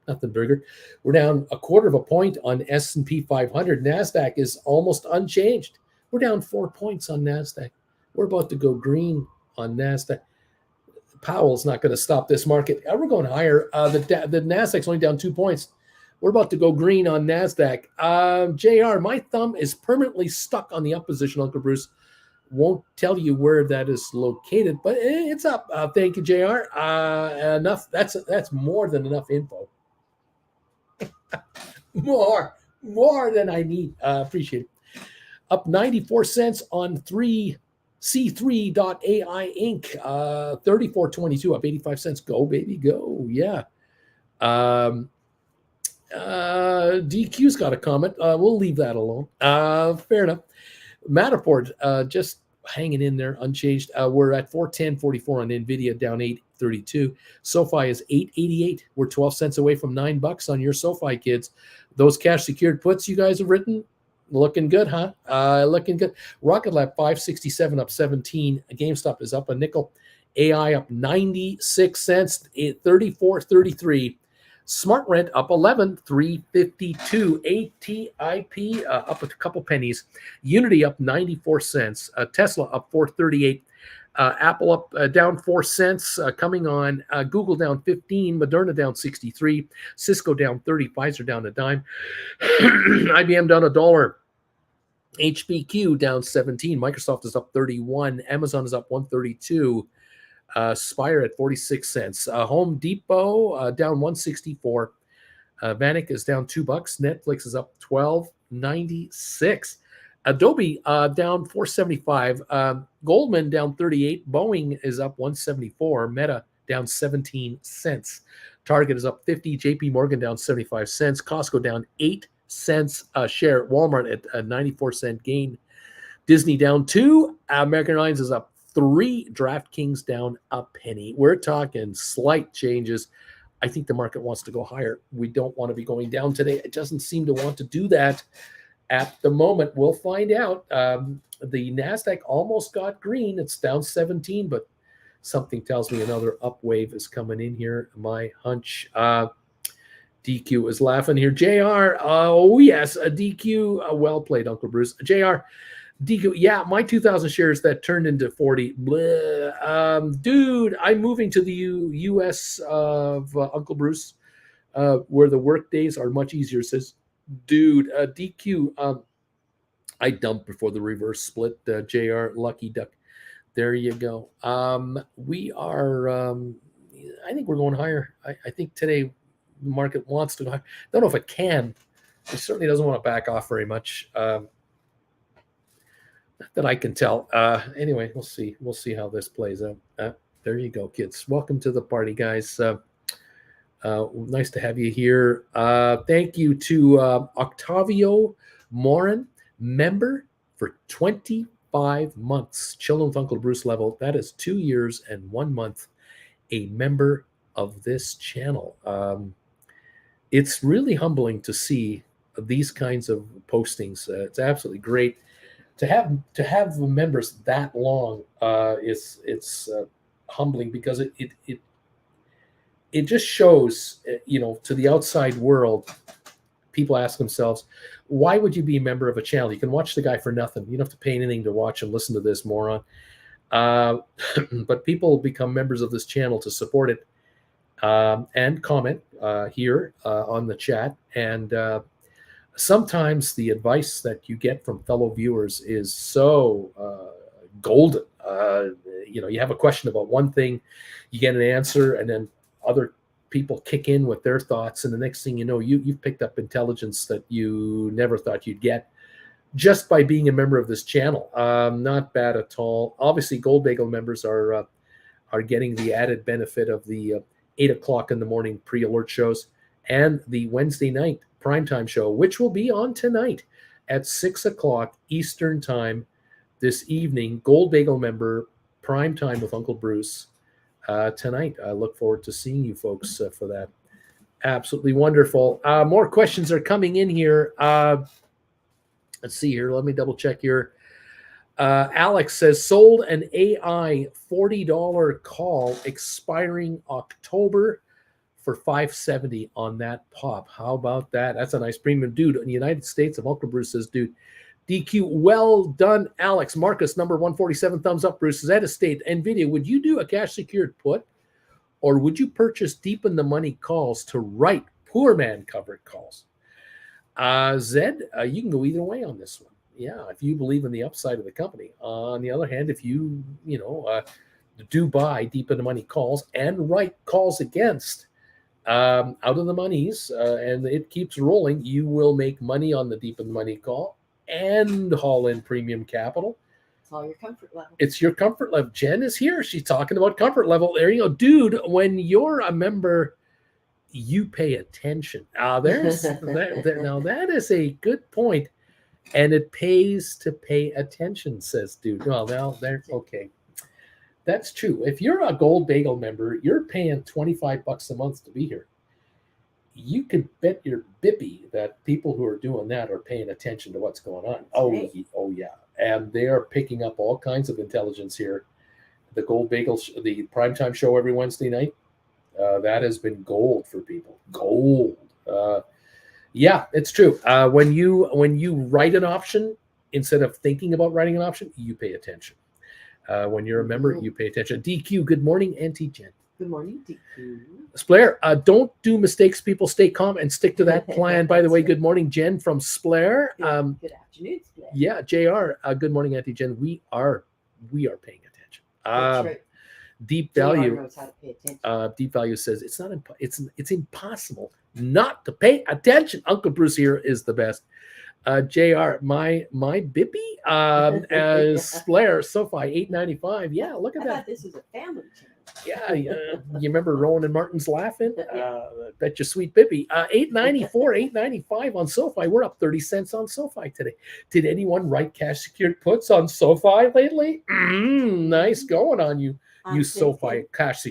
Nothing bigger. We're down 1/4 of a point on S&P 500. NASDAQ is almost unchanged. We're down 4 points on NASDAQ. We're about to go green on NASDAQ. Powell's not going to stop this market. We're going higher. The NASDAQ's only down 2 points. We're about to go green on NASDAQ. JR, my thumb is permanently stuck on the up position, Uncle Bruce. Won't tell you where that is located, but it's up. Thank you, JR. Enough. That's more than enough info. more than I need. Appreciate it. Up 94 cents on C3.ai Inc. 34.22, up 85 cents. Go, baby, go. Yeah. DQ's got a comment. We'll leave that alone. Fair enough. Matterport just hanging in there, unchanged. We're at 410.44 on NVIDIA, down 8.32. SoFi is 8.88. We're 12 cents away from $9 on your SoFi, kids. Those cash secured puts you guys have written, looking good, huh? Looking good. Rocket Lab 5.67, up 17. GameStop is up a nickel. AI up 96 cents, 34.33. Smart Rent up 11, 352. ATIP up a couple pennies. Unity up 94 cents. Tesla up 438. Apple up down 4 cents. Coming on. Google down 15. Moderna down 63. Cisco down 30. Pfizer down a dime. IBM down $1. HPQ down 17. Microsoft is up 31. Amazon is up 132. Spire at 46 cents. Home Depot down 164. Vanik is down $2. Netflix is up 12.96. Adobe down 4.75. Goldman down 38. Boeing is up 174. Meta down 17 cents. Target is up 50. JP Morgan down 75 cents. Costco down 8 cents a share. Walmart at a 94-cent gain. Disney down 2. American Airlines is up 3. DraftKings down a penny. We're talking slight changes. I think the market wants to go higher. We don't want to be going down today. It doesn't seem to want to do that at the moment. We'll find out. The NASDAQ almost got green. It's down 17, but something tells me another up wave is coming in here. My hunch. DQ is laughing here. JR, oh yes, a DQ. Well played, Uncle Bruce. JR, DQ, yeah, my 2,000 shares that turned into 40. Dude, I'm moving to the U.S. of Uncle Bruce, where the work days are much easier. Says, dude, DQ, I dumped before the reverse split. JR, lucky duck. There you go. We are, I think we're going higher. I think today the market wants to go higher. Don't know if it can. It certainly doesn't want to back off very much. That I can tell. Anyway, we'll see. We'll see how this plays out. There you go, kids. Welcome to the party, guys. Nice to have you here. Thank you to Octavio Morin, member for 25 months. Chilling with Uncle Bruce level. That is 2 years and 1 month. A member of this channel. It's really humbling to see these kinds of postings. It's absolutely great. To have members that long, it's humbling because it just shows, to the outside world, people ask themselves, why would you be a member of a channel? You can watch the guy for nothing. You don't have to pay anything to watch and listen to this moron. But people become members of this channel to support it and comment here on the chat. And sometimes the advice that you get from fellow viewers is so golden. You have a question about one thing, you get an answer, and then other people kick in with their thoughts, and the next thing you know, you've picked up intelligence that you never thought you'd get just by being a member of this channel. Not bad at all. Obviously, Gold Bagel members are getting the added benefit of the 8 o'clock in the morning pre-alert shows and the Wednesday night primetime show, which will be on tonight at 6 o'clock Eastern time this evening. Gold Bagel member primetime with Uncle Bruce tonight. I look forward to seeing you folks for that. Absolutely wonderful. More questions are coming in here. Let's see here. Let me double check here. Alex says, sold an AI $40 call expiring October for $570 on that pop. How about that? That's a nice premium. Dude, in the United States of Uncle Bruce says, dude, DQ, well done, Alex. Marcus, number 147, thumbs up, Bruce. Zed Estate, NVIDIA, would you do a cash secured put, or would you purchase deep in the money calls to write poor man covered calls? Zed, you can go either way on this one. Yeah, if you believe in the upside of the company. On the other hand, if you do buy deep in the money calls and write calls against out of the monies, and it keeps rolling, you will make money on the deep in the money call and haul in premium capital. It's all your comfort level. It's your comfort level. Jen is here. She's talking about comfort level. There you go. Dude, when you're a member, you pay attention. Now that is a good point, and it pays to pay attention, says dude. Well, now there, okay, that's true. If you're a Gold Bagel member, you're paying $25 a month to be here. You can bet your bippy that people who are doing that are paying attention to what's going on. Oh yeah, and they are picking up all kinds of intelligence here. The Gold Bagel, the primetime show every Wednesday night. That has been gold for people. Gold. Yeah, it's true. When you write an option, instead of thinking about writing an option, you pay attention. When you're a member, you pay attention. DQ, good morning, Auntie Jen. Good morning, DQ. Splair, don't do mistakes, people. Stay calm and stick to that plan. By the way, good morning, Jen from Splair. Good afternoon, Splair. Yeah, JR. Good morning, Auntie Jen. We are paying attention. That's right. Deep Value knows how to pay attention. Deep Value says it's impossible not to pay attention. Uncle Bruce here is the best. JR, my bippy as Blair SoFi $8.95. Yeah, look at I that. thought this was a family channel. Yeah, you remember Rowan and Martin's laughing? Bet your sweet bippy. $8.94, $8.95 on SoFi. We're up 30 cents on SoFi today. Did anyone write cash secured puts on SoFi lately? Nice going on you. Use SoFi cash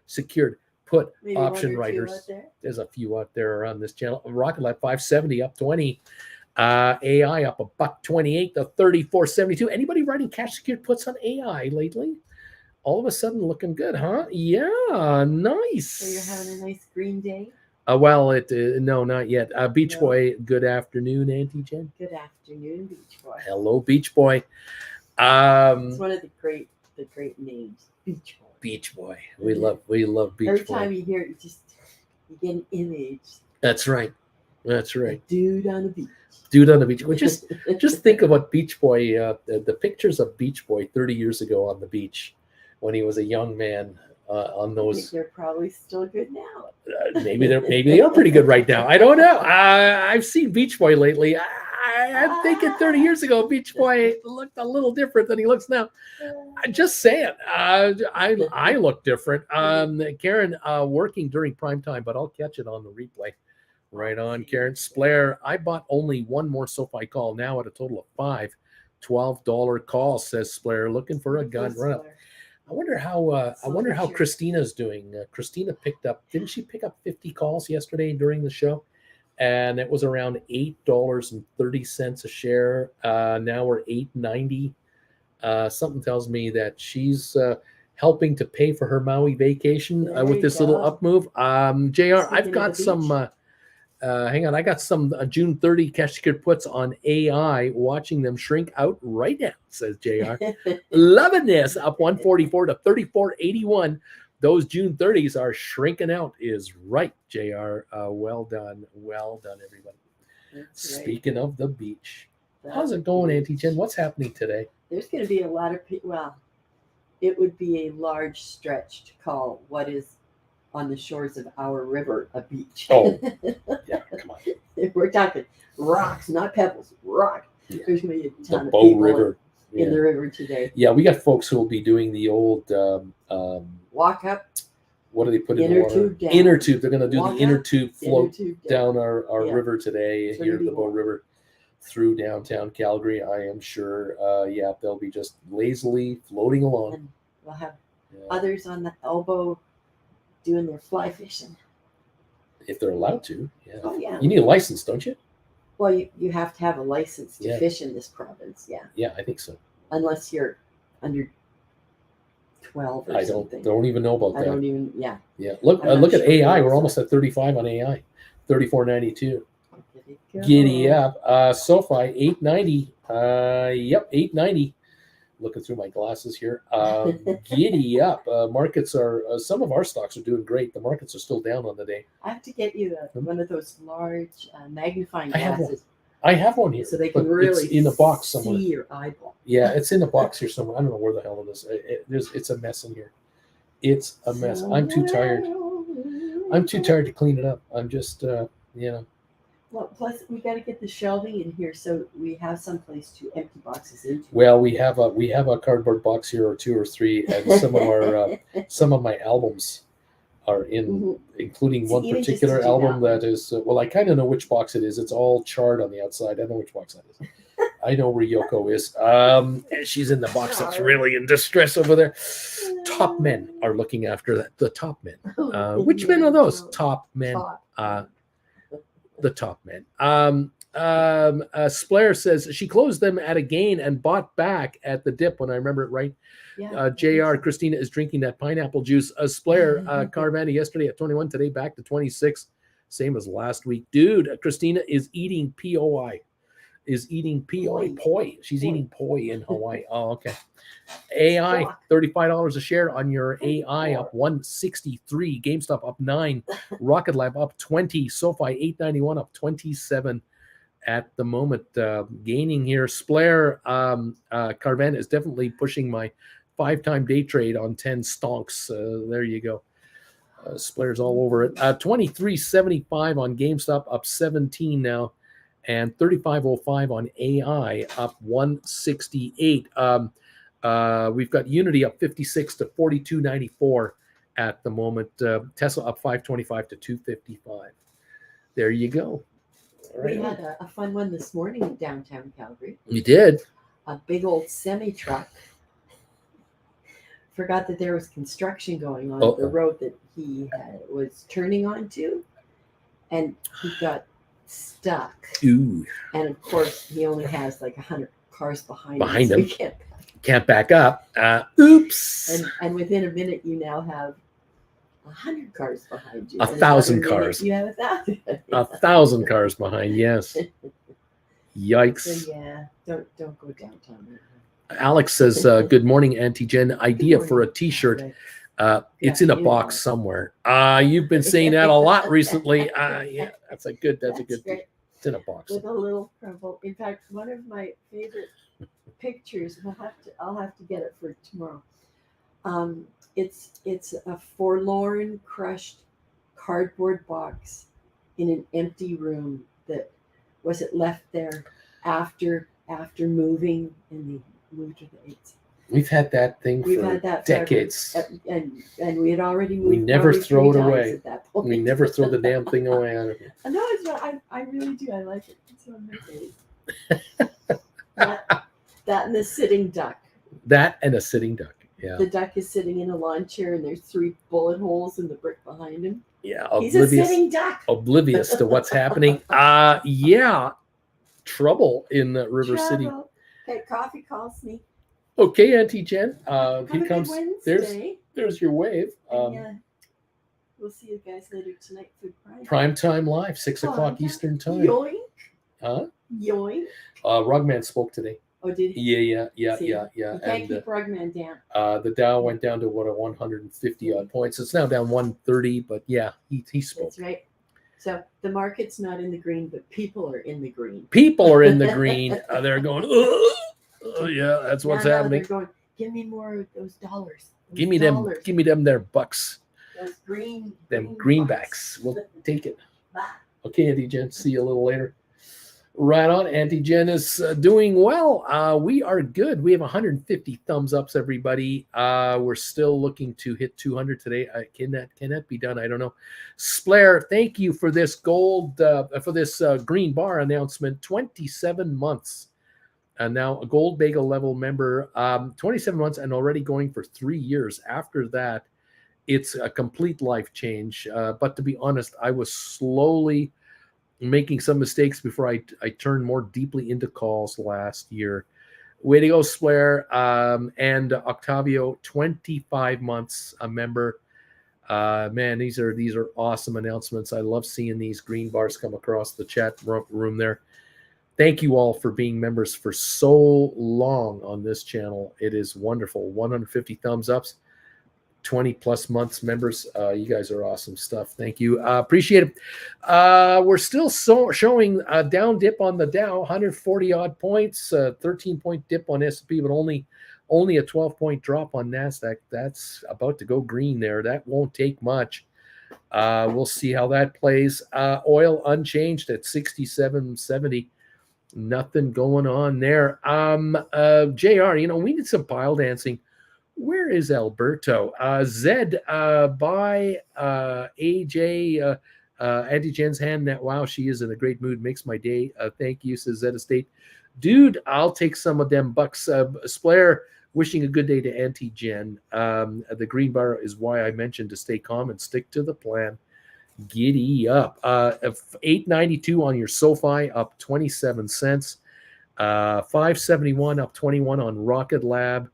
secured put Maybe option writers. There's a few out there around this channel. Rocket Lab 570 up 20. AI up $1.28 to 34.72. Anybody writing cash secured puts on AI lately? All of a sudden looking good, huh? Yeah, nice. So you're having a nice green day? Well, no, not yet. Beach Boy, good afternoon, Auntie Jen. Good afternoon, Beach Boy. Hello, Beach Boy. It's one of the great names, Beach Boy. Beach Boy. We love Beach Boy. Every time you hear it, you get an image. That's right. That's right. A dude on the beach. Dude on the beach. Well, just think of what Beach Boy, the pictures of Beach Boy 30 years ago on the beach when he was a young man on those. I think they're probably still good now. Maybe they are pretty good right now. I don't know. I've seen Beach Boy lately. I'm thinking 30 years ago, Beach Boy looked a little different than he looks now. I'm just saying. I look different. Karen, working during prime time, but I'll catch it on the replay. Right on, Karen. Splair, I bought only one more SoFi call now at a total of 5 $12 calls, says Splair. Looking for a gun run up. I wonder how Christina's doing. Christina didn't she pick up 50 calls yesterday during the show? And it was around $8.30 a share. Now we're $8.90. Something tells me that she's helping to pay for her Maui vacation with this little up move. JR, I've got some Hang on, I got some June 30 cash ticket puts on AI. Watching them shrink out right now, says JR. Loving this. Up 144 to 34.81. Those June 30s are shrinking out. Is right, JR. Well done, everybody. That's Speaking right. of the beach, how's it going, Auntie Jen? What's happening today? There's going to be a lot of people. Well, it would be a large stretch to call what is on the shores of our river a beach. Oh, yeah, come on. We're talking rocks, not pebbles. Rock. Yeah. There's going to be a The ton of Bow people River. in the river today. Yeah, we got folks who will be doing the old walk up. What do they put in the water? Tube down. Inner tube. They're going to do Walk the inner up, tube float inner tube down our Yeah. river today, It's here at the really Bow warm. River through downtown Calgary. I am sure, yeah, they'll be just lazily floating along. And we'll have others on the elbow doing their fly fishing. If they're allowed to. Yeah. Oh, yeah. You need a license, don't you? Well, you have to have a license to Yeah. fish in this province, yeah. Yeah, I think so. Unless you're under 12 or I something. don't even know about I that. don't even, yeah. Yeah, look I'm not look at sure AI. what We're it's almost at 35 on AI. 34.92. Go. Giddy up. SoFi 890. Yep, 890. Looking through my glasses here. Giddy up. Markets are some of our stocks are doing great. The markets are still down on the day. I have to get you one of those large magnifying I have one. glasses I have one here, so they but can really it's in a box somewhere. see your eyeball. Yeah, it's in a box here somewhere. I don't know where the hell it is. It's a mess in here. It's a mess. I'm too tired. I'm too tired to clean it up. I'm just, Well, plus we got to get the shelving in here so we have some place to empty boxes into. Well, we have a cardboard box here, or two or three, and some of my albums are in, including So one even just particular to do album that that is. Well, I kind of know which box it is. It's all charred on the outside. I know which box that is. I know where Yoko is. She's in the box that's really in distress over there. Top men are looking after that. The top men. Which men are those? Top men. The top men. Splair says she closed them at a gain and bought back at the dip, when I remember it right. Yeah, JR, Christina is drinking that pineapple juice. Splair, Carvana yesterday at 21, today back to 26. Same as last week. Dude, Christina is eating POI. Poi. She's eating poi in Hawaii. Oh, okay. AI, $35 a share on your AI, up 163. GameStop up 9. Rocket Lab up 20. SoFi 891 up 27 at the moment. Gaining here. Splair, Carvana is definitely pushing my 5-time day trade on 10 stonks. There you go. Splair's all over it. 23.75 on GameStop, up 17 now. And 35.05 on AI, up 168. We've got Unity up 56 to 42.94 at the moment. Tesla up 525 to 255. There you go. All right. We had a fun one this morning in downtown Calgary. You did? A big old semi-truck forgot that there was construction going on the road that he was turning onto, and he got stuck. Ooh. And of course, he only has like 100 cars behind him. So he can't back up. Oops. And within a minute, you now have 100 cars behind you. 1,000 cars. You have 1,000. 1,000 cars behind. Yes. Yikes. So yeah, don't go downtown. Alex says, "Good morning, Auntie Jen. Idea for a T-shirt. It's in a box somewhere. You've been saying that a lot recently. Yeah, that's a good. It's in a box with a little crumple. In fact, one of my favorite pictures. I'll have to get it for tomorrow. It's a forlorn, crushed cardboard box in an empty room that was left there after moving, and they moved to the 80s. We've had that thing for decades. And we had already moved. We never throw it away. We never throw the damn thing away. No, it's not. I really do. I like it. It's one of my favorites. That and the sitting duck. That and a sitting duck. Yeah. The duck is sitting in a lawn chair, and there's 3 bullet holes in the brick behind him. Yeah, he's a sitting duck. Oblivious to what's happening. Yeah, trouble in River City. Okay, coffee calls me. Okay, Auntie Jen. Here comes. There's your wave. We'll see you guys later tonight for Prime. Prime time live, 6 o'clock Eastern time. Yoink. Huh? Yoink. Rugman spoke today. Oh, did he? Yeah. See, You You can't keep Rugman down. The Dow went down to 150 odd points. It's now down 130, but yeah, he spoke. That's right. So the market's not in the green, but people are in the green. People are in the green. They're going, oh yeah, that's what's happening. They're going, give me more of those dollars. Give me them their bucks. Those green. Them greenbacks. We'll take it. Bye. Okay, Auntie Jen. See you a little later. Right on. Auntie Jen is doing well. We are good. We have 150 thumbs ups, everybody. We're still looking to hit 200 today. Can that be done? I don't know. Splair, thank you for this gold, for this green bar announcement. 27 months. Now a gold bagel level member, 27 months and already going for 3 years. After that, it's a complete life change. But to be honest, I was slowly making some mistakes before I turned more deeply into calls last year. Way to go, Splair. And Octavio, 25 months a member. Man, these are awesome announcements. I love seeing these green bars come across the chat room there. Thank you all for being members for so long on this channel. It is wonderful. 150 thumbs ups. 20 plus months members. You guys are awesome stuff. Thank you. Appreciate it. We're still showing a down dip on the Dow, 140 odd points, 13-point dip on S&P, but only a 12-point drop on NASDAQ. That's about to go green there. That won't take much. We'll see how that plays. Oil unchanged at 67.70. Nothing going on there. JR, we did some pile dancing. Where is Alberto? Zed by AJ Auntie Jen's hand. That wow, she is in a great mood. Makes my day. Thank you, says Zed Estate. Dude, I'll take some of them bucks. Splair, wishing a good day to Auntie Jen. The green bar is why I mentioned to stay calm and stick to the plan. Giddy up. 892 on your SoFi, up 27 cents. 571 up 21 on Rocket Lab.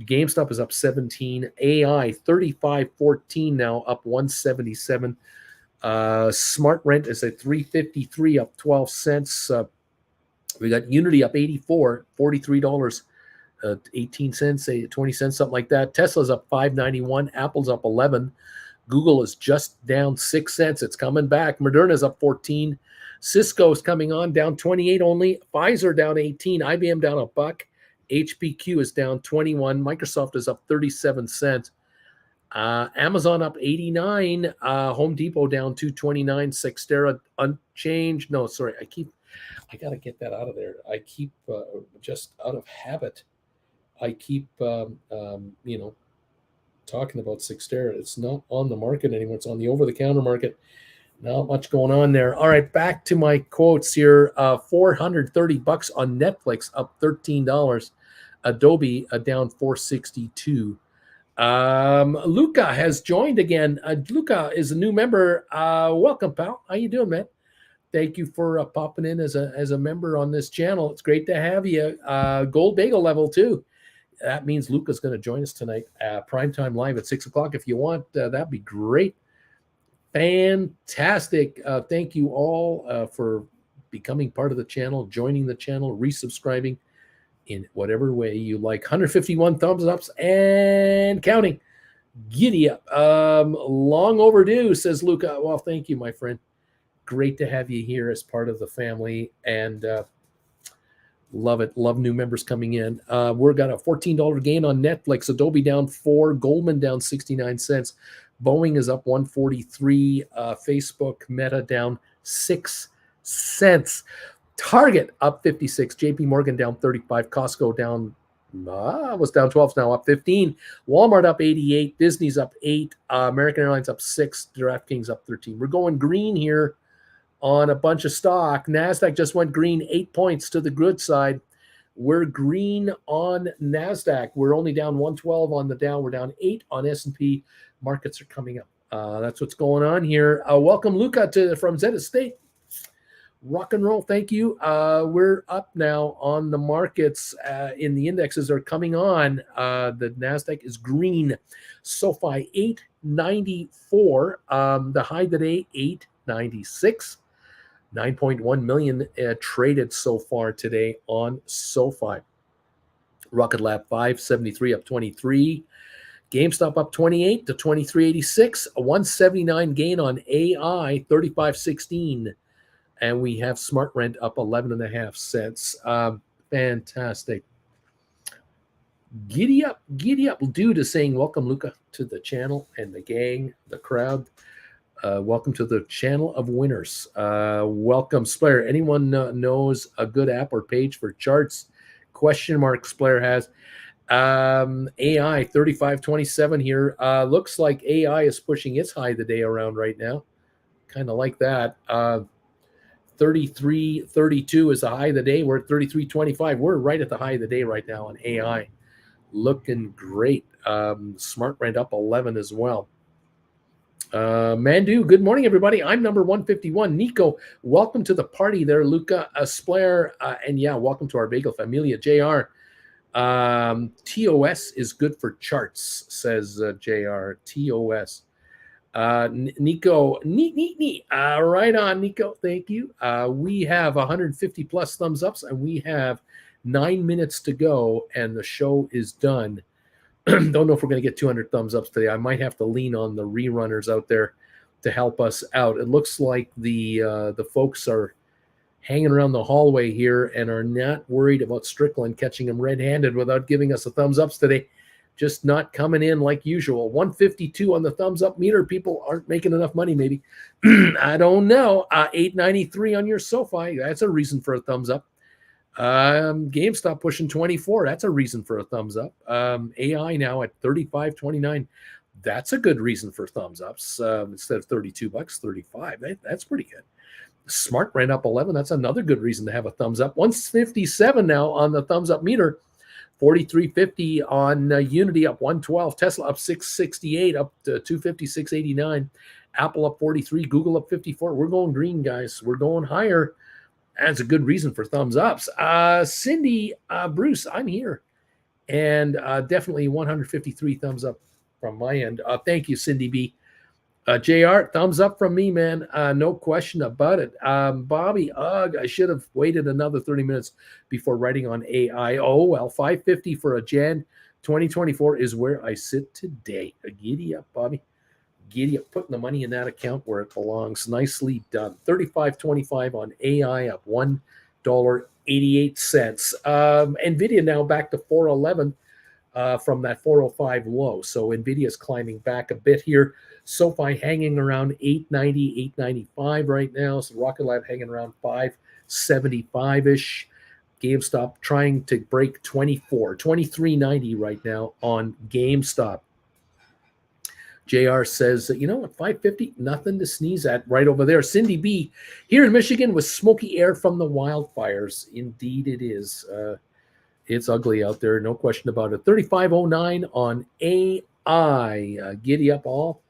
GameStop is up 17. AI 35.14 now, up 177. Smart Rent is at 353, up 12 cents. We got Unity up 84, $43, 18 cents, 20 cents, something like that. Tesla's up 591. Apple's up 11. Google is just down 6 cents. It's coming back. Moderna's up 14. Cisco's coming on, down 28 only. Pfizer down 18. IBM down $1. HPQ is down 21. Microsoft is up 37 cents. Amazon up 89. Home Depot down 229. Cyxtera unchanged. No, sorry. I got to get that out of there. I keep just out of habit. I keep, talking about Cyxtera. It's not on the market anymore. It's on the over-the-counter market. Not much going on there. All right, back to my quotes here. $430 on Netflix, up $13. Adobe down $462. Luca has joined again. Luca is a new member. Welcome, pal. How you doing, man? Thank you for popping in as a member on this channel. It's great to have you. Gold bagel level too. That means Luca's going to join us tonight. Primetime live at 6 o'clock. If you want, that'd be great. Fantastic. Thank you all for becoming part of the channel, joining the channel, resubscribing in whatever way you like. 151 thumbs ups and counting. Giddy up. Long overdue, says Luca. Well, thank you, my friend. Great to have you here as part of the family, and love it. Love new members coming in. We've got a $14 gain on Netflix. Adobe down 4. Goldman down 69 cents. Boeing is up 143. Facebook, Meta down 6 cents. Target up 56. JP Morgan down 35. Costco down was down 12, now up 15. Walmart up 88. Disney's up 8. American Airlines up 6. DraftKings up 13. We're going green here on a bunch of stock. NASDAQ just went green, 8 points to the good side. We're green on NASDAQ. We're only down 112 on the Dow. We're down 8 on S&P. Markets are coming up. That's what's going on here. Welcome, Luca, from Zed Estate. Rock and roll. Thank you. We're up now on the markets. In the indexes are coming on. The NASDAQ is green. SoFi 894. The high today, 896. 9.1 million traded so far today on SoFi. Rocket Lab 573 up 23. GameStop up 28 to 23.86. A 179 gain on AI 35.16. And we have Smart Rent up 11.5 cents. Fantastic. Giddy up. Dude is saying, welcome, Luca, to the channel and the gang, the crowd. Welcome to the channel of winners. Welcome, Splayer. Anyone knows a good app or page for charts? Question mark, Splayer has. AI 35.27 here. Looks like AI is pushing its high of the day around right now. Kind of like that. 33.32 is the high of the day. We're at 33.25. We're right at the high of the day right now on AI. Looking great. Smart Rent up 11 as well. Mandu, good morning, everybody. I'm number 151. Nico, welcome to the party there. Luca, Splair, and yeah, welcome to our bagel familia. JR, TOS is good for charts, says JR. TOS. Nico, neat. Right on, Nico. Thank you. We have 150 plus thumbs ups, and we have 9 minutes to go, and the show is done. Don't know if we're going to get 200 thumbs ups today. I might have to lean on the rerunners out there to help us out. It looks like the folks are hanging around the hallway here and are not worried about Strickland catching them red-handed without giving us a thumbs ups today. Just not coming in like usual. 152 on the thumbs up meter. People aren't making enough money, maybe. I don't know. 893 on your SoFi. That's a reason for a thumbs up. GameStop pushing 24. That's a reason for a thumbs up. AI now at 35.29. That's a good reason for thumbs ups. Instead of $32, 35. That's pretty good. Smart Rent up 11. That's another good reason to have a thumbs up. 157 now on the thumbs up meter. 43.50 on Unity up 112. Tesla up 668 up to 256.89. Apple up 43. Google up 54. We're going green, guys. We're going higher. That's a good reason for thumbs ups. Cindy, Bruce, I'm here. And definitely 153 thumbs up from my end. Thank you, Cindy B. JR, thumbs up from me, man. No question about it. Bobby, I should have waited another 30 minutes before writing on AI. Oh, well, 550 for a Jan 2024 is where I sit today. Giddy up, Bobby. Giddy up, putting the money in that account where it belongs. Nicely done. 35.25 on AI, up $1.88. NVIDIA now back to 411 from that 405 low. So NVIDIA is climbing back a bit here. SoFi hanging around 890, 895 right now. So Rocket Lab hanging around 575-ish. GameStop trying to break 24, 23.90 right now on GameStop. JR says, you know what, 550, nothing to sneeze at right over there. Cindy B, here in Michigan with smoky air from the wildfires. Indeed it is. It's ugly out there, no question about it. 35.09 on AI. Giddy up all.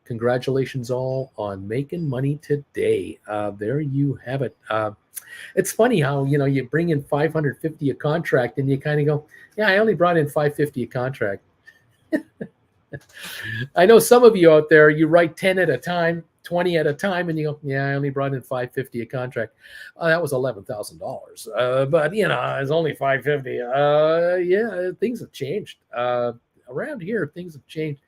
Congratulations all on making money today. There you have it. It's funny how, you bring in 550 a contract and you kind of go, yeah, I only brought in 550 a contract. I know some of you out there, you write 10 at a time, 20 at a time, and you go, yeah, I only brought in 550 a contract. That was $11,000. But, it's only 550. Yeah, things have changed. Around here, things have changed.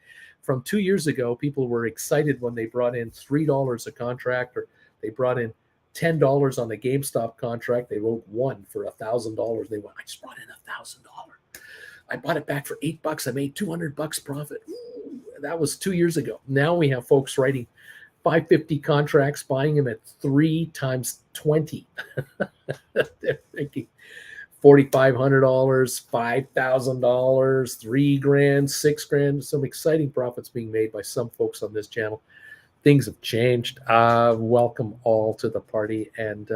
From 2 years ago, people were excited when they brought in $3 a contract, or they brought in $10 on the GameStop contract. They wrote one for $1,000. They went, I just brought in $1,000. I bought it back for $8. I made $200 profit. Ooh, that was 2 years ago. Now we have folks writing 550 contracts, buying them at 3 times 20. They're thinking $4,500, $5,000, $3,000, $6,000. Some exciting profits being made by some folks on this channel. Things have changed. Welcome all to the party, and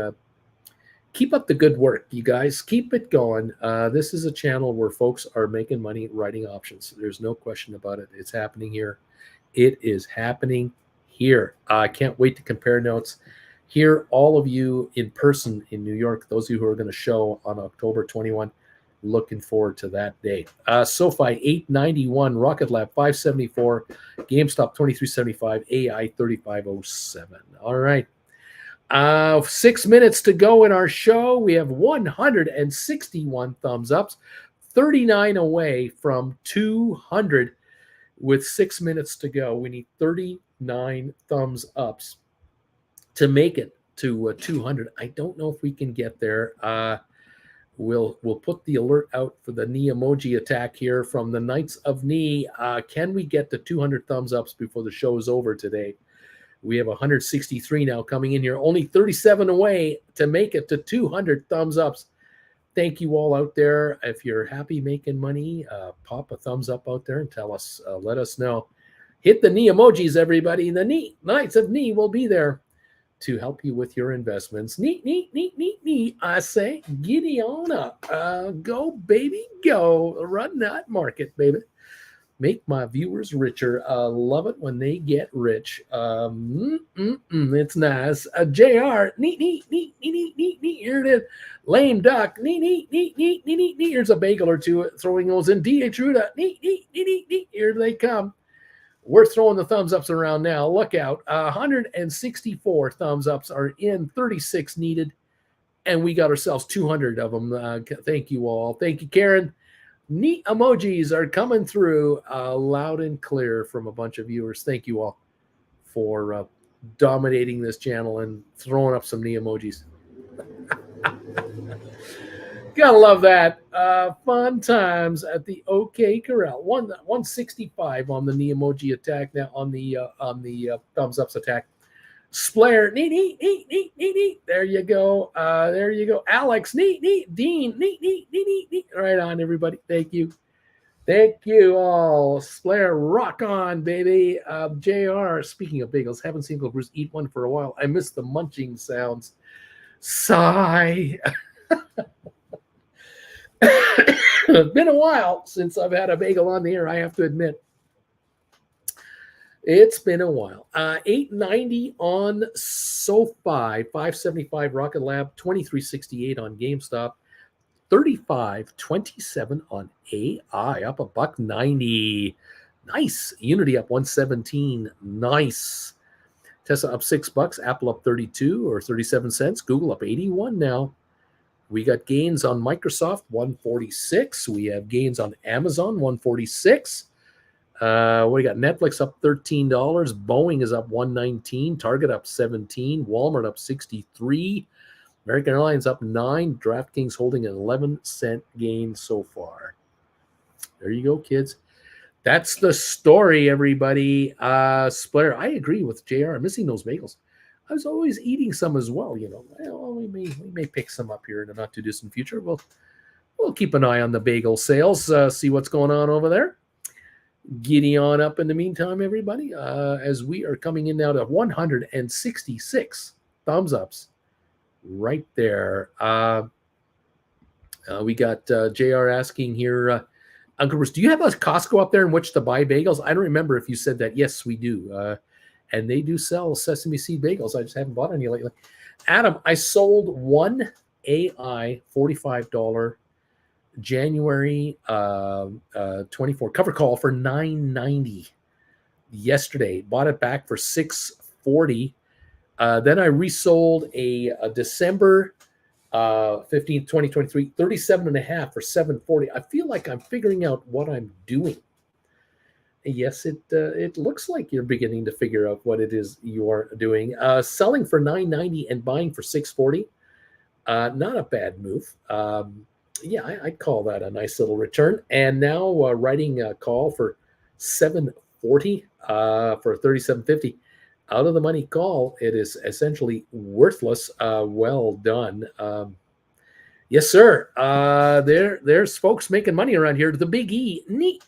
keep up the good work, you guys. Keep it going. This is a channel where folks are making money writing options. There's no question about it. It's happening here. It is happening here. I can't wait to compare notes hear all of you in person in New York. Those of you who are going to show on October 21, looking forward to that day. SoFi 891, Rocket Lab 574, GameStop 2375, AI 3507. All right. 6 minutes to go in our show. We have 161 thumbs ups, 39 away from 200 with 6 minutes to go. We need 39 thumbs ups to make it to 200. I don't know if we can get there. We'll put the alert out for the knee emoji attack here from the Knights of Knee. Can we get to 200 thumbs ups before the show is over today? We have 163 now coming in here, only 37 away to make it to 200 thumbs ups. Thank you all out there. If you're happy making money, pop a thumbs up out there and tell us, let us know. Hit the knee emojis, everybody. The Knights of Knee will be there to help you with your investments. Knee. I say, giddy on up. Go, baby, go. Run that market, baby. Make my viewers richer. Love it when they get rich. It's nice. JR, neat. Here it is. Lame duck, neat. Here's a bagel or two. Throwing those in. DH Ruda, neat. Here they come. We're throwing the thumbs ups around now. Look out. 164 thumbs ups are in. 36 needed. And we got ourselves 200 of them. Thank you all. Thank you, Karen. Neat emojis are coming through loud and clear from a bunch of viewers. Thank you all for dominating this channel and throwing up some neat emojis. Gotta love that. Fun times at the OK Corral. 165 on the knee emoji attack now on the thumbs ups attack. Splair, neat. There you go. Alex, neat. Dean, neat. Right on, everybody. Thank you all. Splair, rock on, baby. JR, speaking of bagels, haven't seen Uncle Bruce eat one for a while. I miss the munching sounds. Sigh. It's been a while since I've had a bagel on the air, I have to admit. It's been a while. 890 on SoFi, 575 Rocket Lab, 2368 on GameStop, 3527 on AI, up $1.90. Nice. Unity up 117. Nice. Tesla up $6, Apple up 32 or 37 cents, Google up 81 now. We got gains on Microsoft, 146. We have gains on Amazon, 146. We got Netflix up $13. Boeing is up $119. Target up $17. Walmart up $63. American Airlines up $9. DraftKings holding an 11-cent gain so far. There you go, kids. That's the story, everybody. Splair, I agree with JR. I'm missing those bagels. I was always eating some as well, you know. Well, we may pick some up here in the not too distant future. We'll keep an eye on the bagel sales, see what's going on over there. Giddy on up in the meantime, everybody, as we are coming in now to 166 thumbs ups right there. We got JR asking here, Uncle Bruce, do you have a Costco up there in which to buy bagels? I don't remember if you said that. Yes, we do. And they do sell sesame seed bagels. I just haven't bought any lately. Adam, I sold one AI $45 January 24 cover call for $9.90 yesterday. Bought it back for $6.40. Then I resold a December 15th, 2023, 37.5 for $7.40. I feel like I'm figuring out what I'm doing. Yes, it looks like you're beginning to figure out what it is you are doing. Selling for $9.90 and buying for $6.40. Not a bad move. Yeah, I'd call that a nice little return. And now writing a call for $7.40 for $37.50. Out of the money call, it is essentially worthless. Well done. Yes, sir. There's folks making money around here. The Big E. Neat.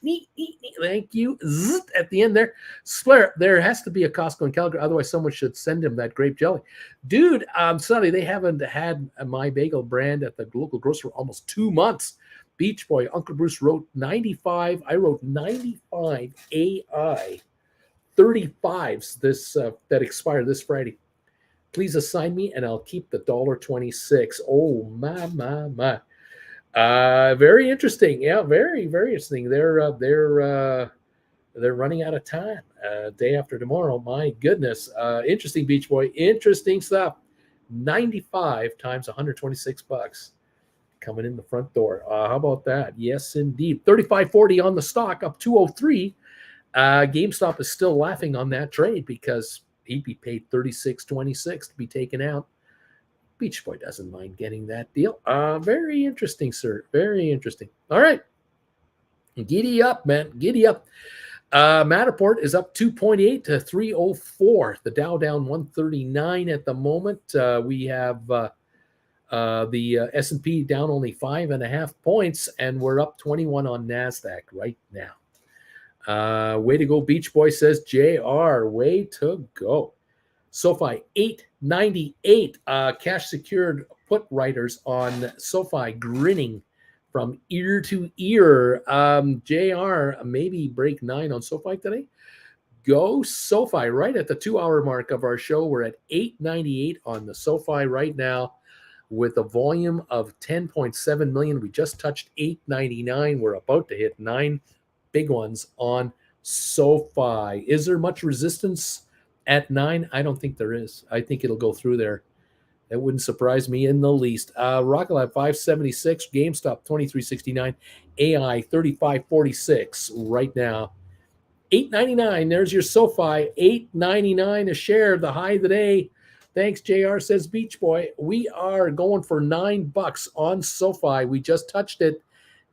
Thank you. Zzz, at the end there. Splair, there has to be a Costco in Calgary. Otherwise, someone should send him that grape jelly. Dude, sorry, they haven't had my bagel brand at the local grocery for almost 2 months. Beach Boy, Uncle Bruce wrote 95. I wrote 95 AI 35s that expired this Friday. Please assign me, and I'll keep the $1.26. Oh my. Very interesting. Yeah, very interesting. They're running out of time. Day after tomorrow. My goodness. Interesting, Beach Boy. Interesting stuff. 95 times 126 bucks coming in the front door. How about that? Yes, indeed. 35.40 on the stock, up 203. GameStop is still laughing on that trade because he'd be paid 36.26 to be taken out. Beach Boy doesn't mind getting that deal. Very interesting, sir. Very interesting. All right. Giddy up, man. Giddy up. Matterport is up 2.8 to 304. The Dow down 139 at the moment. We have the S&P down only 5.5 points, and we're up 21 on NASDAQ right now. Way to go, Beach Boy, says JR. Way to go. SoFi 898. Cash secured put writers on SoFi grinning from ear to ear. JR, maybe break 9 on SoFi today. Go SoFi right at the 2-hour mark of our show. We're at 898 on the SoFi right now with a volume of 10.7 million. We just touched 899. We're about to hit 9 big ones on SoFi. Is there much resistance at 9? I don't think there is. I think it'll go through there. That wouldn't surprise me in the least. Rocket Lab 576, GameStop 2369, AI 3546 right now. 899. There's your SoFi. 899 a share, the high of the day. Thanks, JR, says Beach Boy. We are going for $9 on SoFi. We just touched it.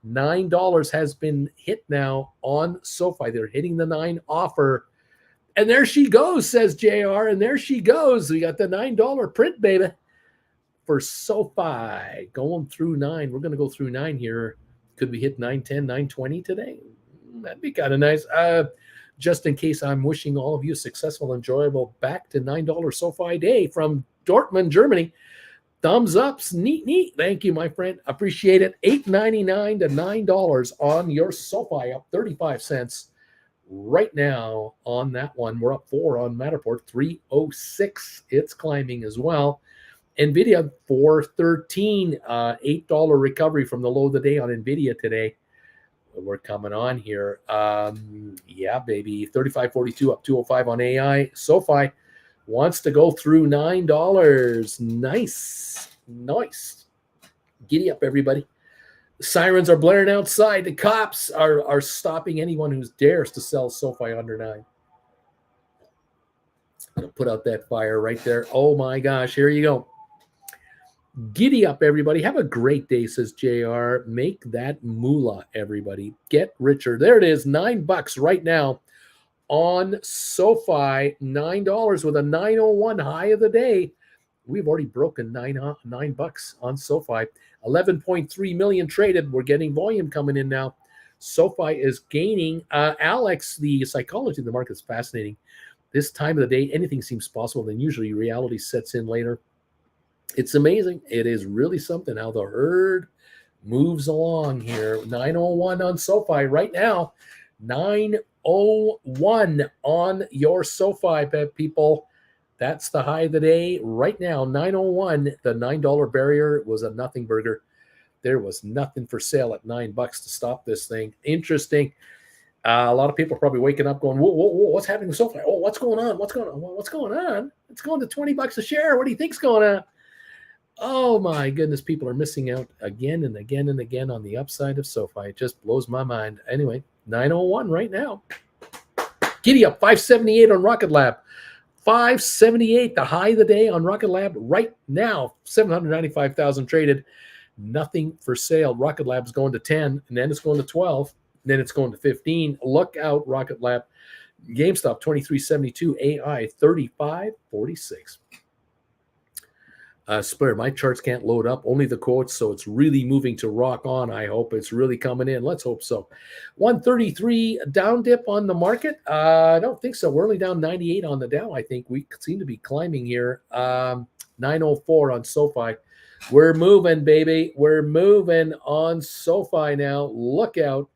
$9 has been hit now on SoFi. They're hitting the 9 offer. And there she goes, says JR. And there she goes. We got the $9 print, baby, for SoFi. Going through 9. We're going to go through 9 here. Could we hit 910, 920 today? That'd be kind of nice. Just in case, I'm wishing all of you a successful, enjoyable back to $9 SoFi day from Dortmund, Germany. Thumbs ups, neat. Thank you, my friend. Appreciate it. $8.99 to $9 on your SoFi, up 35 cents right now on that one. We're up 4 on Matterport, 306. It's climbing as well. NVIDIA, 413, $8 recovery from the low of the day on NVIDIA today. We're coming on here. Yeah, baby. 35.42 up 205 on AI. SoFi wants to go through $9. Nice. Giddy up, everybody. Sirens are blaring outside. The cops are stopping anyone who dares to sell SoFi under 9. Gonna put out that fire right there. Oh my gosh, here you go. Giddy up, everybody. Have a great day, says JR. Make that moolah, everybody. Get richer. There it is, $9 right now on SoFi. $9 with a 901 high of the day. We've already broken $9 on SoFi. 11.3 million traded. We're getting volume coming in now. SoFi is gaining. Alex, the psychology of the market is fascinating. This time of the day, anything seems possible. Then usually reality sets in later. It's amazing. It is really something how the herd moves along here. 901 on SoFi right now. 901 on your SoFi, people. That's the high of the day right now. 901. The $9 barrier was a nothing burger. There was nothing for sale at $9 to stop this thing. Interesting. A lot of people are probably waking up going, whoa, what's happening with SoFi? Oh, what's going on? What's going on? It's going to $20 a share. What do you think's going on? Oh my goodness, people are missing out again and again and again on the upside of SoFi. It just blows my mind. Anyway, 901 right now. Giddy up, 578 on Rocket Lab. 578, the high of the day on Rocket Lab right now. 795,000 traded. Nothing for sale. Rocket Lab is going to 10, and then it's going to 12, and then it's going to 15. Look out, Rocket Lab. GameStop, 2372. AI, 3546. Splair, my charts can't load up, only the quotes, so it's really moving to rock on. I hope it's really coming in. Let's hope so. 133 down dip on the market. I don't think so. We're only down 98 on the Dow. I think we seem to be climbing here. 904 on SoFi. We're moving, baby. We're moving on SoFi now. Look out.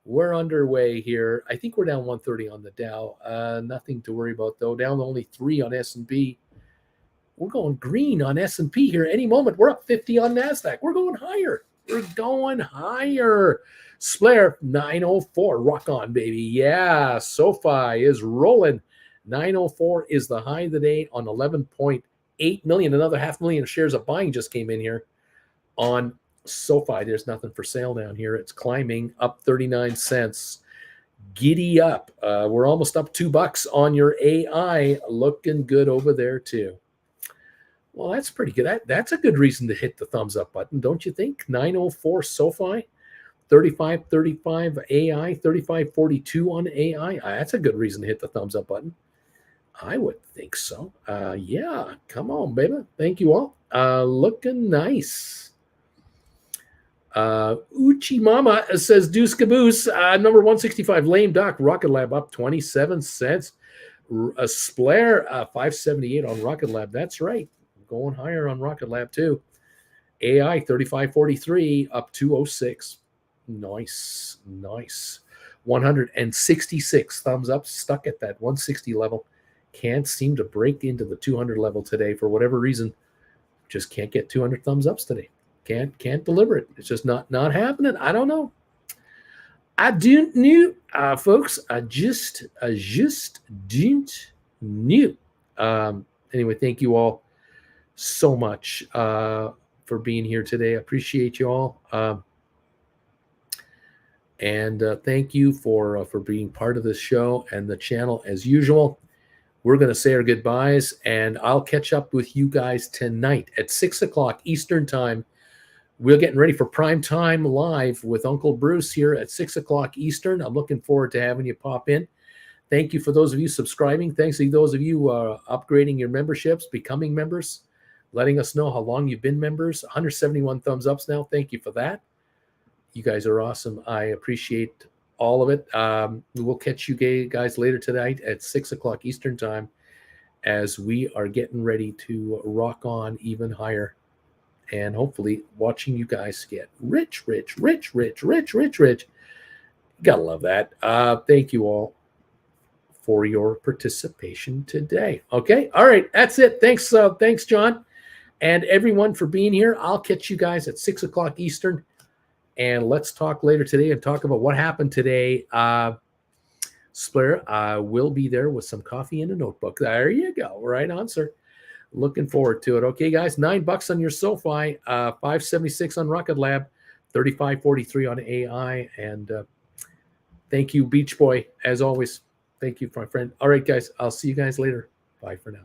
We're underway here. I think we're down 130 on the Dow. Nothing to worry about, though. Down only 3 on S&P. We're going green on S&P here. Any moment, we're up 50 on NASDAQ. We're going higher. We're going higher. Splair 904. Rock on, baby. Yeah, SoFi is rolling. 904 is the high of the day on 11.8 million. Another 500,000 shares of buying just came in here on SoFi. There's nothing for sale down here. It's climbing up 39 cents. Giddy up. We're almost up $2 on your AI. Looking good over there too. Well, that's pretty good. That's a good reason to hit the thumbs up button, don't you think? 904 SoFi, 3535 AI, 3542 on AI. That's a good reason to hit the thumbs up button. I would think so. Yeah, come on, baby. Thank you all. Looking nice. Uchi Mama says Deuce Caboose, number 165, Lame Duck, Rocket Lab up 27 cents. A Splair 578 on Rocket Lab. That's right. Going higher on Rocket Lab too. AI 3543 up 206. Nice. 166 thumbs up, stuck at that 160 level. Can't seem to break into the 200 level today for whatever reason. Just can't get 200 thumbs ups today. Can't deliver it. It's just not happening. I don't know. I don't know, folks. I just don't know. Anyway, thank you all so much for being here today. I appreciate you all. And thank you for being part of this show and the channel as usual. We're going to say our goodbyes, and I'll catch up with you guys tonight at 6 o'clock Eastern time. We're getting ready for prime time live with Uncle Bruce here at 6 o'clock Eastern. I'm looking forward to having you pop in. Thank you for those of you subscribing. Thanks to those of you upgrading your memberships, becoming members, letting us know how long you've been members. 171 thumbs ups now. Thank you for that. You guys are awesome. I appreciate all of it. We'll catch you guys later tonight at 6 o'clock Eastern time as we are getting ready to rock on even higher and hopefully watching you guys get rich. Gotta love that. Thank you all for your participation today. Okay. All right. That's it. Thanks, John, and everyone for being here. I'll catch you guys at 6 o'clock Eastern. And let's talk later today and talk about what happened today. Splair, I will be there with some coffee and a notebook. There you go. Right on, sir. Looking forward to it. Okay, guys, $9 on your SoFi, 576 on Rocket Lab, 3543 on AI. And thank you, Beach Boy, as always. Thank you, my friend. All right, guys, I'll see you guys later. Bye for now.